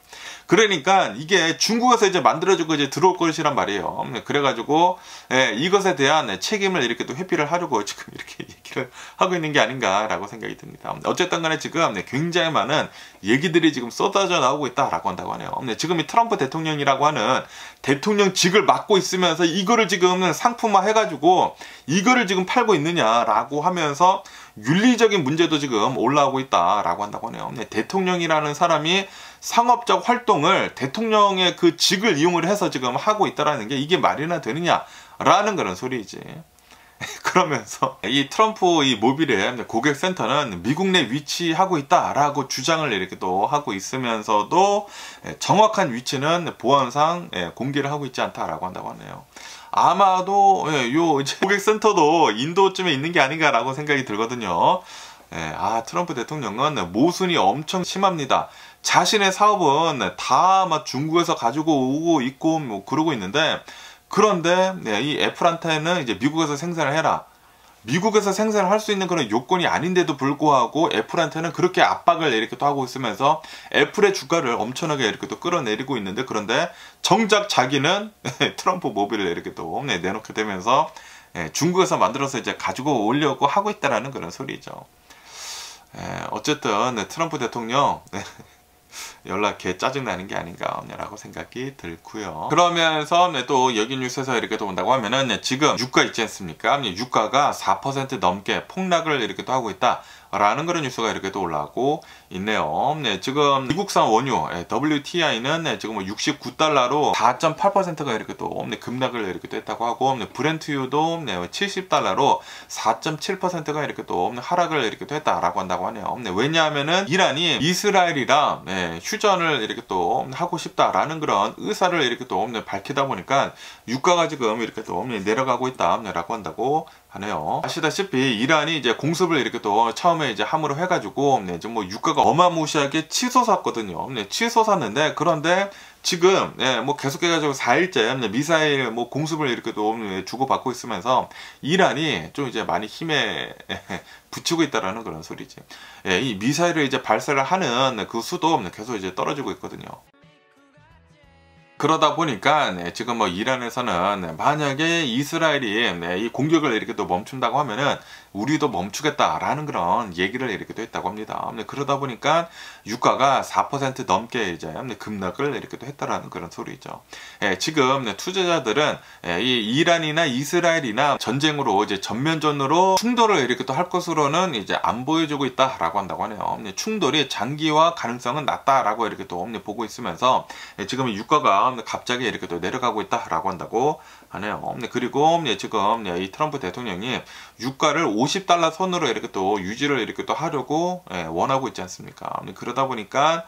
그러니까 이게 중국에서 이제 만들어지고 이제 들어올 것이란 말이에요. 그래가지고 이것에 대한 책임을 이렇게 또 회피를 하려고 지금 이렇게 얘기를 하고 있는 게 아닌가라고 생각이 듭니다. 어쨌든 간에 지금 굉장히 많은 얘기들이 지금 쏟아져 나오고 있다라고 한다고 하네요. 지금 이 트럼프 대통령이라고 하는 대통령직을 맡고 있으면서 이거를 지금 상품화 해가지고 이거를 지금 팔고 있느냐라고 하면서 윤리적인 문제도 지금 올라오고 있다라고 한다고 하네요. 대통령이라는 사람이 상업적 활동을 대통령의 그 직을 이용을 해서 지금 하고 있다라는 게 이게 말이나 되느냐라는 그런 소리지. 그러면서 이 트럼프 이 모빌의 고객센터는 미국 내 위치하고 있다라고 주장을 이렇게 또 하고 있으면서도 정확한 위치는 보안상 공개를 하고 있지 않다라고 한다고 하네요. 아마도 요 이제 고객센터도 인도쯤에 있는 게 아닌가라고 생각이 들거든요. 트럼프 대통령은 모순이 엄청 심합니다. 자신의 사업은 다 막 중국에서 가지고 오고 있고 뭐 그러고 있는데, 그런데 이 애플한테는 이제 미국에서 생산을 해라. 미국에서 생산을 할 수 있는 그런 요건이 아닌데도 불구하고 애플한테는 그렇게 압박을 이렇게 또 하고 있으면서 애플의 주가를 엄청나게 이렇게 또 끌어내리고 있는데, 그런데 정작 자기는 트럼프 모빌을 이렇게 또 내놓게 되면서 중국에서 만들어서 이제 가지고 오려고 하고 있다라는 그런 소리죠. 어쨌든 트럼프 대통령 연락 개 짜증나는 게 아닌가라고 생각이 들고요. 그러면서 또 여기 뉴스에서 이렇게 또 본다고 하면은 지금 유가 있지 않습니까? 유가가 4% 넘게 폭락을 이렇게 또 하고 있다 라는 그런 뉴스가 이렇게 또 올라오고 있네요. 지금 미국산 원유 WTI는 지금 69달러로 4.8%가 이렇게 또 급락을 이렇게 또 했다고 하고, 브렌트유도 70달러로 4.7%가 이렇게 또 하락을 이렇게 또 했다라고 한다고 하네요. 왜냐하면은 이란이 이스라엘이랑 휴전을 이렇게 또 하고 싶다라는 그런 의사를 이렇게 또 밝히다 보니까 유가가 지금 이렇게 또 내려가고 있다라고 한다고 하네요. 아시다시피 이란이 이제 공습을 이렇게 또 처음에 이제 함으로 해가지고 이제 뭐 유가가 어마무시하게 치솟았거든요. 치솟았는데, 그런데 지금 뭐 계속해가지고 4일째 미사일 뭐 공습을 이렇게 또 주고받고 있으면서 이란이 좀 이제 많이 힘에 붙이고 있다라는 그런 소리지. 이 미사일을 이제 발사를 하는 그 수도 계속 이제 떨어지고 있거든요. 그러다 보니까 지금 뭐 이란에서는 만약에 이스라엘이 이 공격을 이렇게 또 멈춘다고 하면은 우리도 멈추겠다라는 그런 얘기를 이렇게 또 했다고 합니다. 그러다 보니까 유가가 4% 넘게 이제 급락을 이렇게 또 했다라는 그런 소리죠. 지금 투자자들은 이 이란이나 이스라엘이나 전쟁으로 이제 전면전으로 충돌을 이렇게 또 할 것으로는 이제 안 보여주고 있다라고 한다고 하네요. 충돌이 장기화 가능성은 낮다라고 이렇게 또 보고 있으면서 지금 유가가 갑자기 이렇게 또 내려가고 있다라고 한다고 하네요. 그리고 지금 이 트럼프 대통령이 유가를 50달러 선으로 이렇게 또 유지를 이렇게 또 하려고 원하고 있지 않습니까? 그러다 보니까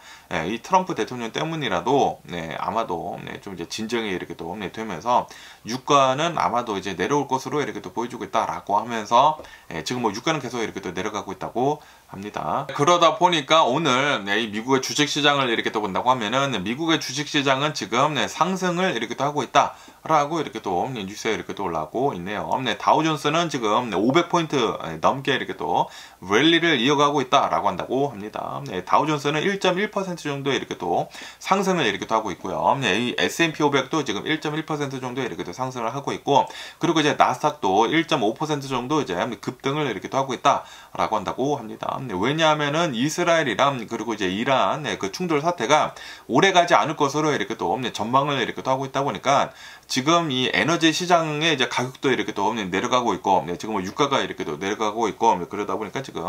이 트럼프 대통령 때문이라도 아마도 좀 이제 진정이 이렇게 또 되면서 유가는 아마도 이제 내려올 것으로 이렇게 또 보여주고 있다라고 하면서 지금 뭐 유가는 계속 이렇게 또 내려가고 있다고 합니다. 그러다 보니까 오늘 이 미국의 주식시장을 이렇게 또 본다고 하면은 미국의 주식시장은 지금 상승을 이렇게 또 하고 있다라고 이렇게 또 뉴스에 이렇게 또 올라오고 있네요. 다우존스는 지금 500포인트 넘게 이렇게 또 랠리를 이어가고 있다라고 한다고 합니다. 다우존스는 1.1% 정도 이렇게 또 상승을 이렇게 또 하고 있고요. 이 S&P 500도 지금 1.1% 정도 이렇게 또 상승을 하고 있고, 그리고 이제 나스닥도 1.5% 정도 이제 급등을 이렇게 또 하고 있다라고 한다고 합니다. 왜냐하면은 이스라엘이랑 그리고 이제 이란 그 충돌 사태가 오래 가지 않을 것으로 이렇게 또 전망을 이렇게 또 하고 있다 보니까 지금 이 에너지 시장의 이제 가격도 이렇게 또 내려가고 있고, 지금 뭐 유가가 이렇게 또 내려가고 있고, 그러다 보니까 지금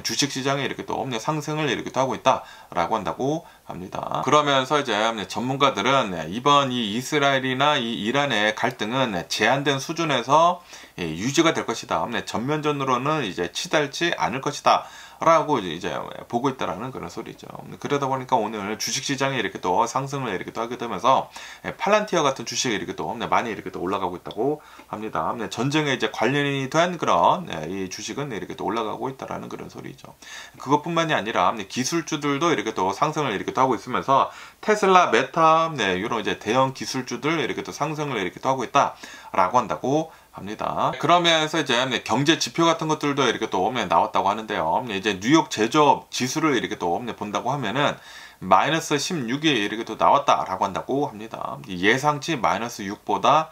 주식 시장에 이렇게 또 상승을 이렇게 또 하고 있다라고 한다고 합니다. 그러면서 이제 전문가들은 이번 이 이스라엘이나 이 이란의 갈등은 제한된 수준에서 유지가 될 것이다. 전면전으로는 이제 치달지 않을 것이다. 라고 이제 보고 있다라는 그런 소리죠. 그러다 보니까 오늘 주식시장에 이렇게 또 상승을 이렇게 또 하게 되면서 팔란티어 같은 주식이 이렇게 또 많이 이렇게 또 올라가고 있다고 합니다. 전쟁에 이제 관련이 된 그런 이 주식은 이렇게 또 올라가고 있다라는 그런 소리죠. 그것뿐만이 아니라 기술주들도 이렇게 또 상승을 이렇게 또 하고 있으면서 테슬라, 메타, 이런 이제 대형 기술주들 이렇게 또 상승을 이렇게 또 하고 있다라고 한다고 합니다. 그러면서 이제 경제 지표 같은 것들도 이렇게 또 나왔다고 하는데요. 이제 뉴욕 제조업 지수를 이렇게 또 본다고 하면은 마이너스 16이 이렇게 또 나왔다라고 한다고 합니다. 예상치 마이너스 6보다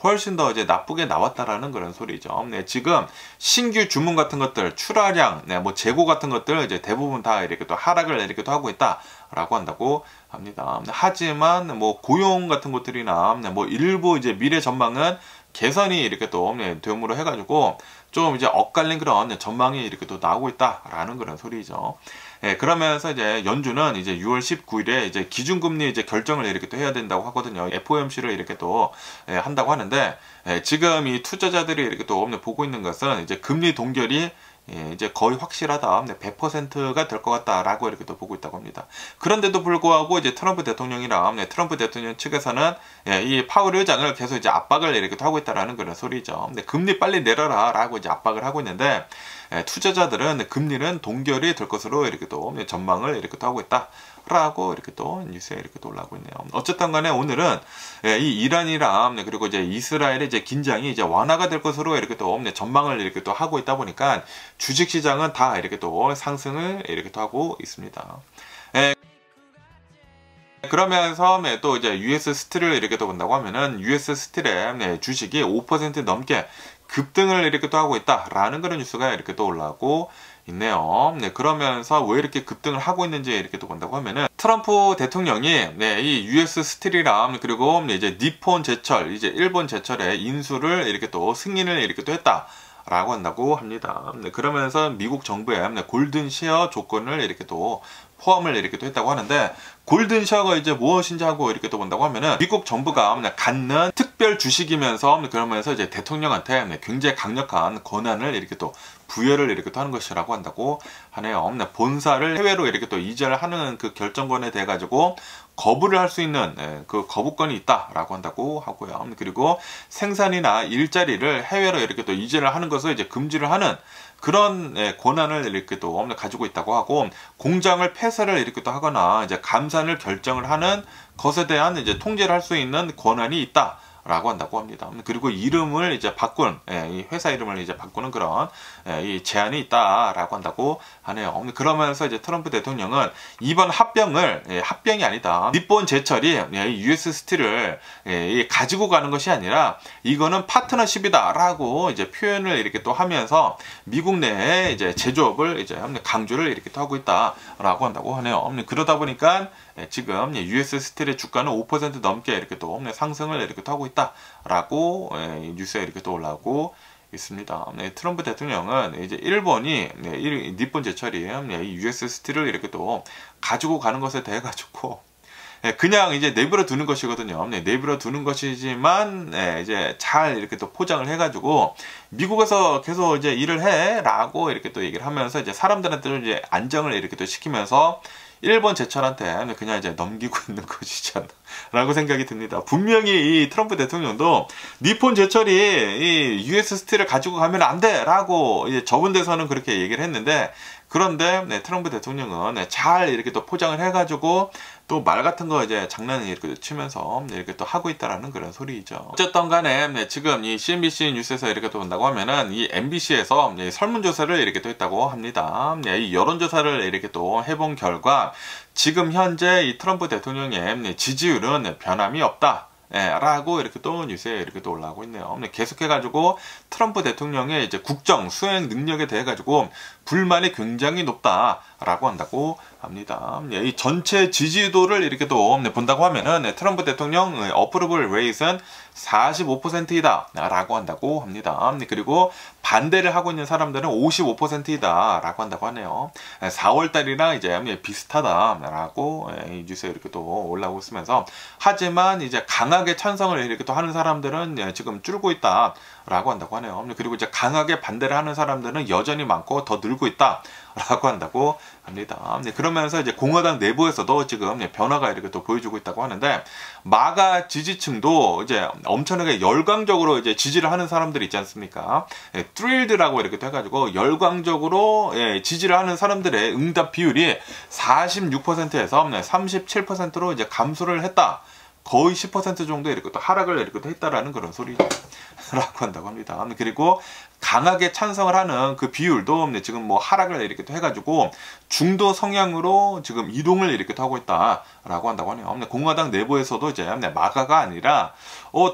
훨씬 더 이제 나쁘게 나왔다라는 그런 소리죠. 지금 신규 주문 같은 것들, 출하량, 뭐 재고 같은 것들 이제 대부분 다 이렇게 또 하락을 이렇게 또 하고 있다라고 한다고 합니다. 하지만 뭐 고용 같은 것들이나 뭐 일부 이제 미래 전망은 개선이 이렇게 또 됨으로 해가지고 좀 이제 엇갈린 그런 전망이 이렇게 또 나오고 있다라는 그런 소리죠. 그러면서 이제 연준은 이제 6월 19일에 이제 기준금리 이제 결정을 이렇게 또 해야 된다고 하거든요. FOMC를 이렇게 또 한다고 하는데, 지금 이 투자자들이 이렇게 또 보고 있는 것은 이제 금리 동결이 이제 거의 확실하다. 100%가 될 것 같다라고 이렇게 또 보고 있다고 합니다. 그런데도 불구하고 이제 트럼프 대통령이랑 트럼프 대통령 측에서는 이 파월 의장을 계속 이제 압박을 이렇게 또 하고 있다라는 그런 소리죠. 근데 금리 빨리 내려라라고 이제 압박을 하고 있는데, 투자자들은 금리는 동결이 될 것으로 이렇게 또 전망을 이렇게 또 하고 있다라고 이렇게 또 뉴스에 이렇게 또 올라오고 있네요. 어쨌든 간에 오늘은 이 이란이랑 그리고 이제 이스라엘의 이제 긴장이 이제 완화가 될 것으로 이렇게 또 전망을 이렇게 또 하고 있다 보니까 주식 시장은 다 이렇게 또 상승을 이렇게 또 하고 있습니다. 그러면서 또 이제 US 스틸을 이렇게 또 본다고 하면은 US 스틸의 주식이 5% 넘게 급등을 이렇게 또 하고 있다라는 그런 뉴스가 이렇게 또 올라오고 있네요. 그러면서 왜 이렇게 급등을 하고 있는지 이렇게 또 본다고 하면은 트럼프 대통령이 이 US 스틸이랑 그리고 이제 니폰 제철, 이제 일본 제철의 인수를 이렇게 또 승인을 이렇게 또 했다라고 한다고 합니다. 그러면서 미국 정부의 골든 쉐어 조건을 이렇게 또 포함을 이렇게 또 했다고 하는데, 골든 쉐어가 이제 무엇인지 하고 이렇게 또 본다고 하면은 미국 정부가 갖는 특별 주식이면서 그러면서 이제 대통령한테 굉장히 강력한 권한을 이렇게 또 부여를 이렇게 또 하는 것이라고 한다고 하네요. 본사를 해외로 이렇게 또 이전을 하는 그 결정권에 대해 가지고 거부를 할 수 있는 그 거부권이 있다라고 한다고 하고요. 그리고 생산이나 일자리를 해외로 이렇게 또 이전을 하는 것을 이제 금지를 하는 그런 권한을 이렇게 또 가지고 있다고 하고, 공장을 폐쇄를 이렇게 또 하거나 이제 감산을 결정을 하는 것에 대한 이제 통제를 할 수 있는 권한이 있다. 라고 한다고 합니다. 그리고 이름을 이제 바꾼, 이 회사 이름을 이제 바꾸는 그런 이 제안이 있다라고 한다고 하네요. 그러면서 이제 트럼프 대통령은 이번 합병을 합병이 아니다. 니폰 제철이 US 스틸을 가지고 가는 것이 아니라 이거는 파트너십이다라고 이제 표현을 이렇게 또 하면서 미국 내에 이제 제조업을 이제 강조를 이렇게 또 하고 있다라고 한다고 하네요. 그러다 보니까 지금 US 스틸의 주가는 5% 넘게 이렇게 또 상승을 이렇게 또 하고 있다라고 뉴스에 이렇게 또 올라오고 있습니다. 트럼프 대통령은 이제 일본이 니폰 제철이 US 스틸을 이렇게 또 가지고 가는 것에 대해 가지고 그냥 이제 내버려 두는 것이거든요. 내버려 두는 것이지만 이제 잘 이렇게 또 포장을 해가지고 미국에서 계속 이제 일을 해라고 이렇게 또 얘기를 하면서 이제 사람들한테 이제 안정을 이렇게 또 시키면서 일본 제철한테 그냥 이제 넘기고 있는 것이지 않나 라고 생각이 듭니다. 분명히 이 트럼프 대통령도 니폰 제철이 이 US 스틸을 가지고 가면 안 돼 라고 이제 저번 대선은 그렇게 얘기를 했는데, 그런데 트럼프 대통령은 잘 이렇게 또 포장을 해가지고 또 말 같은 거 이제 장난을 이렇게 치면서 이렇게 또 하고 있다라는 그런 소리이죠. 어쨌든 간에 지금 이 CNBC 뉴스에서 이렇게 또 본다고 하면은 이 MBC에서 설문조사를 이렇게 또 했다고 합니다. 이 여론조사를 이렇게 또 해본 결과 지금 현재 이 트럼프 대통령의 지지율은 변함이 없다. 라고 이렇게 또 뉴스에 이렇게 또 올라오고 있네요. 계속해가지고 트럼프 대통령의 이제 국정 수행 능력에 대해 가지고 불만이 굉장히 높다라고 한다고 합니다. 이 전체 지지도를 이렇게 또 본다고 하면은 트럼프 대통령 어프로벌 레이트는 45%이다 라고 한다고 합니다. 그리고 반대를 하고 있는 사람들은 55%이다 라고 한다고 하네요. 4월달이랑 이제 비슷하다 라고 뉴스에 이렇게 또 올라오고 있으면서, 하지만 이제 강하게 찬성을 이렇게 또 하는 사람들은 지금 줄고 있다 라고 한다고 하네요. 그리고 이제 강하게 반대를 하는 사람들은 여전히 많고 더 늘고 있다 라고 한다고 합니다. 그러면서 이제 공화당 내부에서도 지금 변화가 이렇게 또 보여주고 있다고 하는데, 마가 지지층도 이제 엄청나게 열광적으로 이제 지지를 하는 사람들이 있지 않습니까? 트릴드라고 이렇게 해가지고 열광적으로 지지를 하는 사람들의 응답 비율이 46%에서 37%로 이제 감소를 했다. 거의 10% 정도 이렇게 또 하락을 이렇게 또 했다라는 그런 소리라고 한다고 합니다. 그리고 강하게 찬성을 하는 그 비율도 지금 뭐 하락을 이렇게 또 해가지고 중도 성향으로 지금 이동을 이렇게 또 하고 있다라고 한다고 하네요. 공화당 내부에서도 이제 마가가 아니라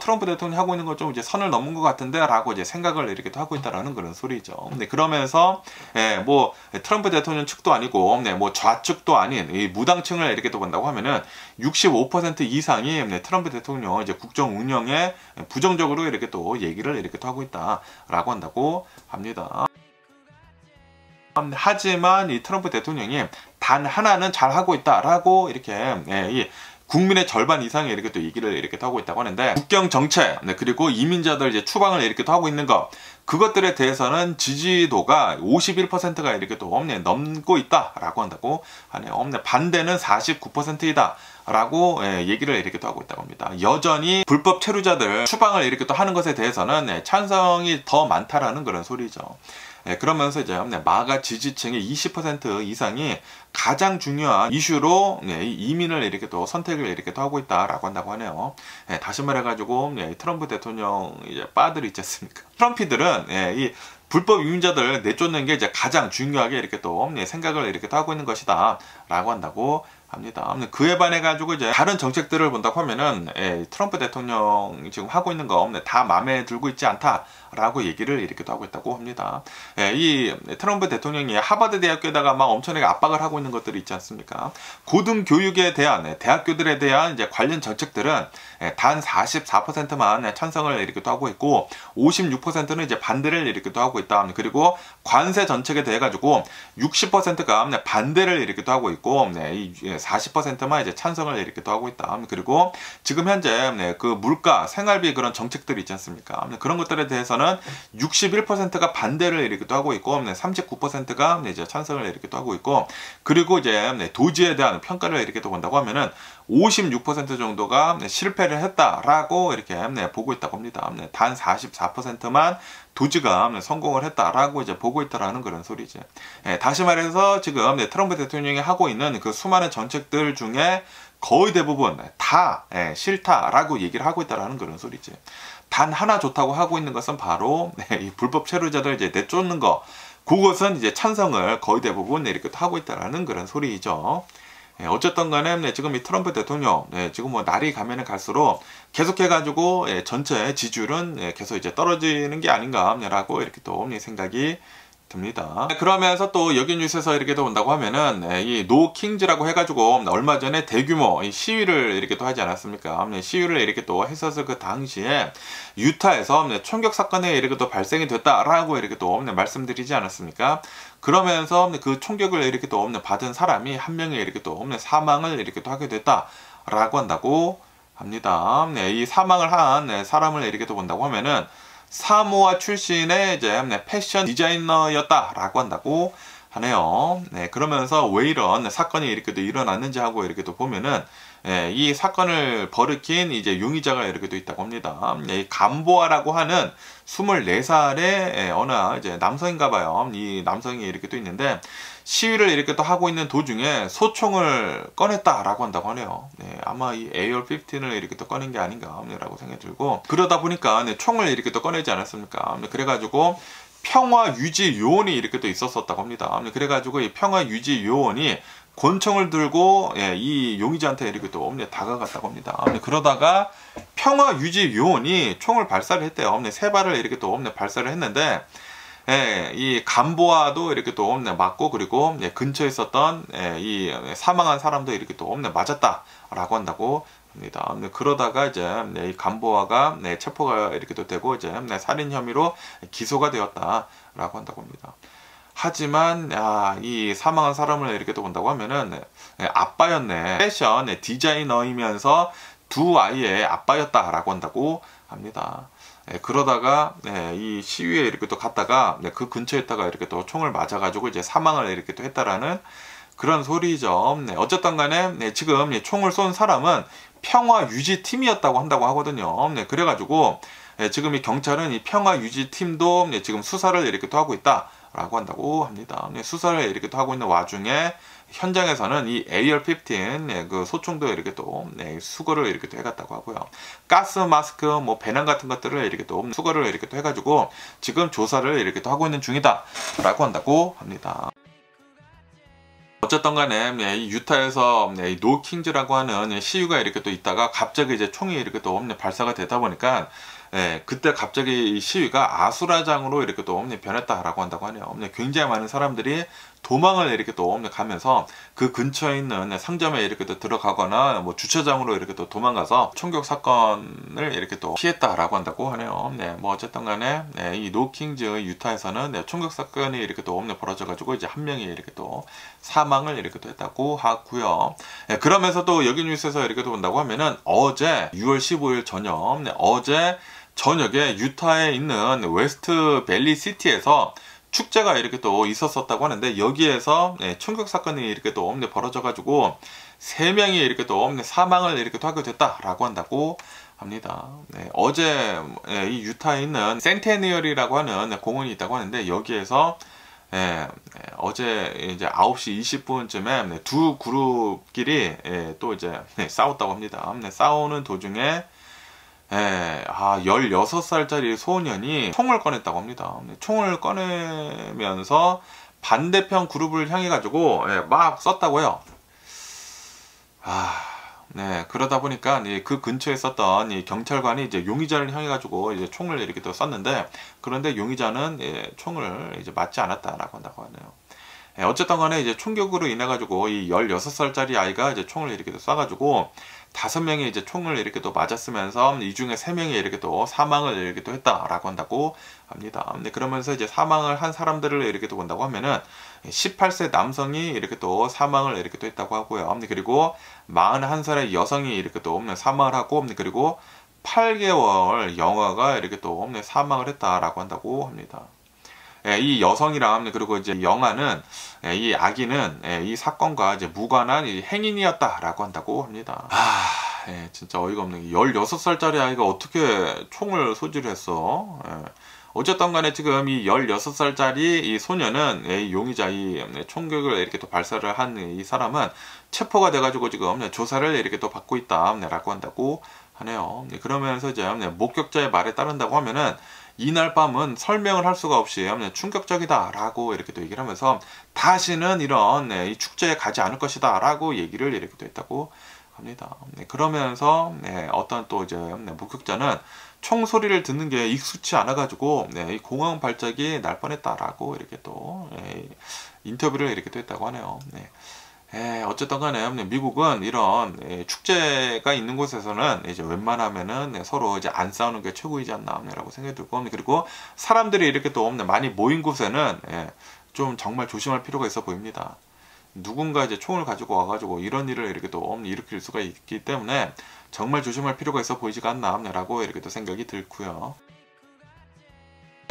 트럼프 대통령이 하고 있는 거 좀 이제 선을 넘은 것 같은데라고 이제 생각을 이렇게 또 하고 있다라는 그런 소리죠. 그러면서 뭐 트럼프 대통령 측도 아니고 뭐 좌측도 아닌 이 무당층을 이렇게 또 본다고 하면은 65% 이상이 트럼프 대통령 이제 국정 운영에 부정적으로 이렇게 또 얘기를 이렇게 또 하고 있다라고 한다고 합니다. 하지만 이 트럼프 대통령이 단 하나는 잘 하고 있다라고 이렇게 이 국민의 절반 이상이 이렇게 또 얘기를 이렇게 하고 있다고 하는데, 국경 정책, 그리고 이민자들 이제 추방을 이렇게 또 하고 있는 것, 그것들에 대해서는 지지도가 51%가 이렇게 또 넘고 있다라고 한다고 하네요. 반대는 49%이다. 라고 얘기를 이렇게 또 하고 있다고 합니다. 여전히 불법 체류자들 추방을 이렇게 또 하는 것에 대해서는 찬성이 더 많다라는 그런 소리죠. 그러면서 이제 마가 지지층의 20% 이상이 가장 중요한 이슈로 이민을 이렇게 또 선택을 이렇게 또 하고 있다라고 한다고 하네요. 다시 말해가지고 트럼프 대통령 이제 빠들이 있지 않습니까? 트럼피들은 이 불법 이민자들 내쫓는 게 이제 가장 중요하게 이렇게 또 생각을 이렇게 또 하고 있는 것이다라고 한다고 합니다. 그에 반해 가지고 이제 다른 정책들을 본다고 하면은 트럼프 대통령 지금 하고 있는 거 다 마음에 들고 있지 않다라고 얘기를 이렇게 또 하고 있다고 합니다. 이 트럼프 대통령이 하버드 대학교에다가 막 엄청나게 압박을 하고 있는 것들이 있지 않습니까? 고등교육에 대한 대학교들에 대한 이제 관련 정책들은 단 44%만 찬성을 이렇게 또 하고 있고 56%는 이제 반대를 이렇게 또 하고 있다. 그리고 관세 정책에 대해 가지고 60%가 반대를 이렇게 또 하고 있고 40%만 이제 찬성을 이렇게 또 하고 있다. 그리고 지금 현재 그 물가, 생활비 그런 정책들이 있지 않습니까? 그런 것들에 대해서는 61%가 반대를 이렇게 또 하고 있고 39%가 이제 찬성을 이렇게 또 하고 있고, 그리고 이제 도지에 대한 평가를 이렇게 또 본다고 하면은 56% 정도가 실패를 했다라고 이렇게 보고 있다고 합니다. 단 44%만 도지가 성공을 했다라고 이제 보고 있다라는 그런 소리지. 다시 말해서 지금 트럼프 대통령이 하고 있는 그 수많은 정책들 중에 거의 대부분 다 싫다라고 얘기를 하고 있다라는 그런 소리지. 단 하나 좋다고 하고 있는 것은 바로 이 불법 체류자들 이제 내쫓는 거. 그것은 이제 찬성을 거의 대부분 이렇게 하고 있다라는 그런 소리죠. 어쨌든 간에 지금 이 트럼프 대통령 지금 뭐 날이 가면은 갈수록 계속해가지고 전체 지지율은 계속 이제 떨어지는 게 아닌가라고 이렇게 또 생각이 듭니다. 그러면서 또 여기 뉴스에서 이렇게 또 온다고 하면은 이 노킹즈라고 해가지고 얼마 전에 대규모 시위를 이렇게 또 하지 않았습니까? 시위를 이렇게 또 했어서 그 당시에 유타에서 총격 사건이 이렇게 또 발생이 됐다라고 이렇게 또 말씀드리지 않았습니까? 그러면서 그 총격을 이렇게 또 받은 사람이 한 명이 이렇게 또 사망을 이렇게 또 하게 됐다라고 한다고 합니다. 이 사망을 한 사람을 이렇게 또 본다고 하면은 사모아 출신의 이제 패션 디자이너였다라고 한다고 하네요. 그러면서 왜 이런 사건이 이렇게 또 일어났는지 하고 이렇게 또 보면은 이 사건을 벌이킨 이제 용의자가 이렇게 또 있다고 합니다. 이 감보아라고 하는 24살의 어느 이제 남성인가 봐요. 이 남성이 이렇게 또 있는데 시위를 이렇게 또 하고 있는 도중에 소총을 꺼냈다라고 한다고 하네요. 아마 이 AR-15를 이렇게 또 꺼낸 게 아닌가라고 생각이 들고, 그러다 보니까 총을 이렇게 또 꺼내지 않았습니까? 그래가지고 평화 유지 요원이 이렇게 또 있었었다고 합니다. 그래가지고 이 평화 유지 요원이 권총을 들고 이 용의자한테 이렇게 또 다가갔다고 합니다. 그러다가 평화 유지 요원이 총을 발사를 했대요. 3발을 이렇게 또 발사를 했는데 이 감보아도 이렇게 또 맞고, 그리고 근처에 있었던 이 사망한 사람도 이렇게 또 맞았다라고 한다고 합니다. 그러다가 이제 이 감보아가 체포가 이렇게 또 되고 이제 살인 혐의로 기소가 되었다라고 한다고 합니다. 하지만 이 사망한 사람을 이렇게 또 본다고 하면은 아빠였네. 패션 디자이너이면서 2아이의 아빠였다라고 한다고 합니다. 그러다가 이 시위에 이렇게 또 갔다가 그 근처에 있다가 이렇게 또 총을 맞아가지고 이제 사망을 이렇게 또 했다라는 그런 소리죠. 어쨌든 간에 지금 총을 쏜 사람은 평화 유지 팀이었다고 한다고 하거든요. 그래가지고 지금 이 경찰은 이 평화 유지 팀도 지금 수사를 이렇게 또 하고 있다라고 한다고 합니다. 수사를 이렇게 또 하고 있는 와중에 현장에서는 이 AR-15 그 소총도 이렇게 또 수거를 이렇게 또 해갔다고 하고요. 가스 마스크, 뭐 배낭 같은 것들을 이렇게 또 수거를 이렇게 또 해가지고 지금 조사를 이렇게 또 하고 있는 중이다라고 한다고 합니다. 어쨌든 간에 이 유타에서 이 노킹즈라고 하는 시위가 이렇게 또 있다가 갑자기 이제 총이 이렇게 또 발사가 되다 보니까 그때 갑자기 이 시위가 아수라장으로 이렇게 또 변했다라고 한다고 하네요. 굉장히 많은 사람들이 도망을 이렇게 또 가면서 그 근처에 있는 상점에 이렇게 또 들어가거나 뭐 주차장으로 이렇게 또 도망가서 총격 사건을 이렇게 또 피했다라고 한다고 하네요. 뭐 어쨌든 간에 이 노킹즈 유타에서는 총격 사건이 이렇게 또 벌어져 가지고 이제 한 명이 이렇게 또 사망을 이렇게 또 했다고 하고요. 그러면서 또 여기 뉴스에서 이렇게 또 본다고 하면은 어제 6월 15일 저녁 어제 저녁에 유타에 있는 웨스트 밸리 시티에서 축제가 이렇게 또 있었었다고 하는데 여기에서 총격 사건이 이렇게 또 벌어져 가지고 3명이 이렇게 또 사망을 이렇게 또 하게 됐다라고 한다고 합니다. 어제 이 유타에 있는 센테니얼이라고 하는 공원이 있다고 하는데 여기에서 어제 이제 9시 20분쯤에 두 그룹끼리 또 이제 싸웠다고 합니다. 싸우는 도중에 16살짜리 소년이 총을 꺼냈다고 합니다. 총을 꺼내면서 반대편 그룹을 향해 가지고 막 쐈다고요. 그러다 보니까 그 근처에 있었던 이 경찰관이 이제 용의자를 향해 가지고 이제 총을 이렇게 또 쐈는데, 그런데 용의자는 총을 이제 맞지 않았다라고 한다고 하네요. 어쨌든 간에 이제 총격으로 인해 가지고 이 16살짜리 아이가 이제 총을 이렇게 또 쏴가지고 5명이 이제 총을 이렇게 또 맞았으면서 이 중에 3명이 이렇게 또 사망을 이렇게 또 했다라고 한다고 합니다. 그러면서 이제 사망을 한 사람들을 이렇게 또 본다고 하면은 18세 남성이 이렇게 또 사망을 이렇게 또 했다고 하고요. 그리고 41살의 여성이 이렇게 또 사망을 하고, 그리고 8개월 영아가 이렇게 또 사망을 했다라고 한다고 합니다. 이 여성이랑 그리고 이제 영아는 이 아기는 이 사건과 이제 무관한 행인이었다라고 한다고 합니다. 진짜 어이가 없는 게 16살짜리 아이가 어떻게 총을 소지를 했어? 어쨌든 간에 지금 이 16살짜리 이 소녀는 이 용의자 이 총격을 이렇게 또 발사를 한 이 사람은 체포가 돼가지고 지금 조사를 이렇게 또 받고 있다라고 한다고 하네요. 그러면서 이제 목격자의 말에 따른다고 하면은 이날 밤은 설명을 할 수가 없이 충격적이다라고 이렇게 또 얘기를 하면서 다시는 이런 이 축제에 가지 않을 것이다라고 얘기를 이렇게 또 했다고 합니다. 그러면서 어떤 또 이제 목격자는 총소리를 듣는 게 익숙치 않아가지고 이 공황 발작이 날 뻔했다라고 이렇게 또 인터뷰를 이렇게 또 했다고 하네요. 어쨌든 간에 미국은 이런 축제가 있는 곳에서는 이제 웬만하면은 서로 이제 안 싸우는 게 최고이지 않나라고 생각이 들고, 그리고 사람들이 이렇게 또 많이 모인 곳에는 좀 정말 조심할 필요가 있어 보입니다. 누군가 이제 총을 가지고 와가지고 이런 일을 이렇게 또 일으킬 수가 있기 때문에 정말 조심할 필요가 있어 보이지가 않나라고 이렇게 또 생각이 들고요.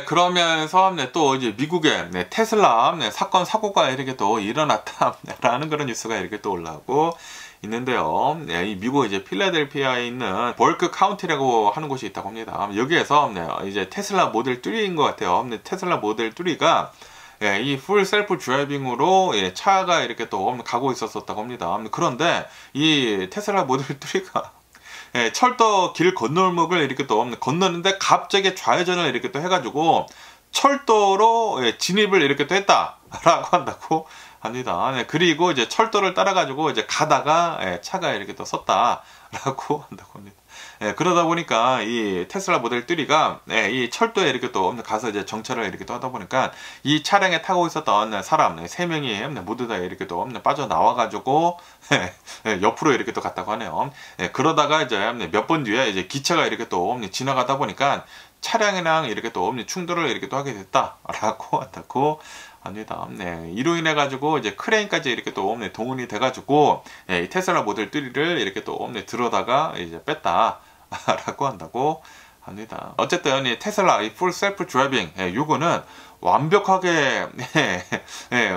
그러면서 또 이제 미국의 테슬라 사건 사고가 이렇게 또 일어났다라는 그런 뉴스가 이렇게 또 올라오고 있는데요. 이 미국 이제 필라델피아에 있는 벌크 카운티라고 하는 곳이 있다고 합니다. 여기에서 이제 테슬라 모델 3인 것 같아요. 테슬라 모델 3가 이 풀 셀프 드라이빙으로 차가 이렇게 또 가고 있었다고 합니다. 그런데 이 테슬라 모델 3가 철도 길 건널목을 이렇게 또 건너는데 갑자기 좌회전을 이렇게 또 해가지고 철도로 진입을 이렇게 또 했다라고 한다고 합니다. 그리고 이제 철도를 따라가지고 이제 가다가 차가 이렇게 또 섰다라고 한다고 합니다. 그러다 보니까 이 테슬라 모델 3가 이 철도에 이렇게 또 가서 이제 정차를 이렇게 또 하다 보니까 이 차량에 타고 있었던 사람 3명이 모두 다 이렇게 또 빠져나와가지고 옆으로 이렇게 또 갔다고 하네요. 그러다가 이제 몇 번 뒤에 이제 기차가 이렇게 또 지나가다 보니까 차량이랑 이렇게 또 충돌을 이렇게 또 하게 됐다라고 한다고 합니다. 이로 인해 가지고 이제 크레인까지 이렇게 또 동원이 돼 가지고 이 테슬라 모델 3를 이렇게 또 들어다가 이제 뺐다라고 한다고 합니다. 어쨌든 이 테슬라 이 풀 셀프 드라이빙 요거는 완벽하게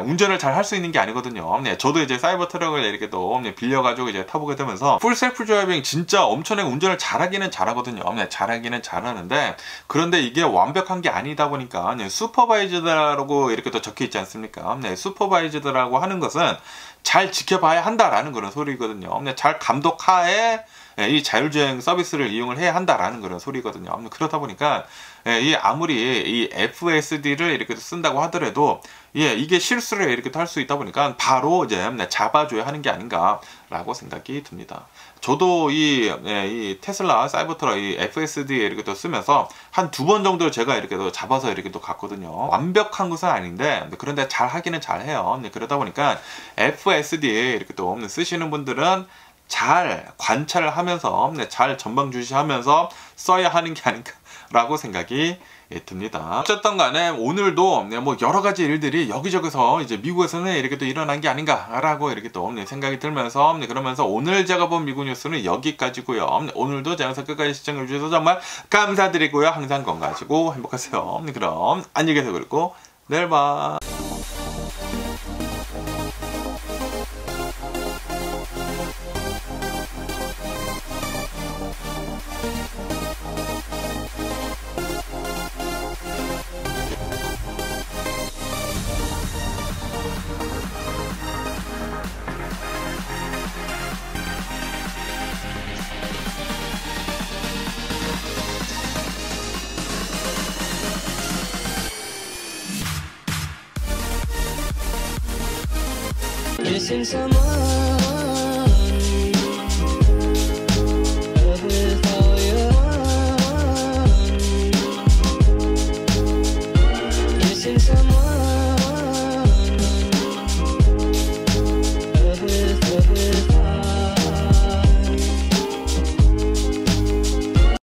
운전을 잘 할 수 있는 게 아니거든요. 저도 이제 사이버 트럭을 이렇게 또 빌려가지고 이제 타보게 되면서 풀 셀프 드라이빙 진짜 엄청나게 운전을 잘하기는 잘하거든요. 잘하기는 잘하는데 그런데 이게 완벽한 게 아니다 보니까 슈퍼바이즈드라고 이렇게 또 적혀 있지 않습니까? 슈퍼바이즈드라고 하는 것은 잘 지켜봐야 한다라는 그런 소리거든요. 잘 감독하에 이 자율주행 서비스를 이용을 해야 한다라는 그런 소리거든요. 그러다 보니까 이 아무리 이 FSD를 이렇게 쓴다고 하더라도 이게 실수를 이렇게 할 수 있다 보니까 바로 이제 잡아줘야 하는 게 아닌가라고 생각이 듭니다. 저도 이 테슬라 사이버트럭 이 FSD 이렇게 또 쓰면서 한 2번 정도 제가 이렇게 또 잡아서 이렇게 또 갔거든요. 완벽한 것은 아닌데 그런데 잘 하기는 잘 해요. 그러다 보니까 FSD 이렇게 또 쓰시는 분들은 잘 관찰을 하면서 잘 전방 주시하면서 써야 하는 게 아닌가라고 생각이 듭니다. 어쨌든 간에 오늘도 뭐 여러 가지 일들이 여기저기서 이제 미국에서는 이렇게 또 일어난 게 아닌가라고 이렇게 또 생각이 들면서 그러면서 오늘 제가 본 미국 뉴스는 여기까지고요. 오늘도 제 영상 끝까지 시청해 주셔서 정말 감사드리고요. 항상 건강하시고 행복하세요. 그럼 안녕히 계세요. 그리고 내일 봐. Missing someone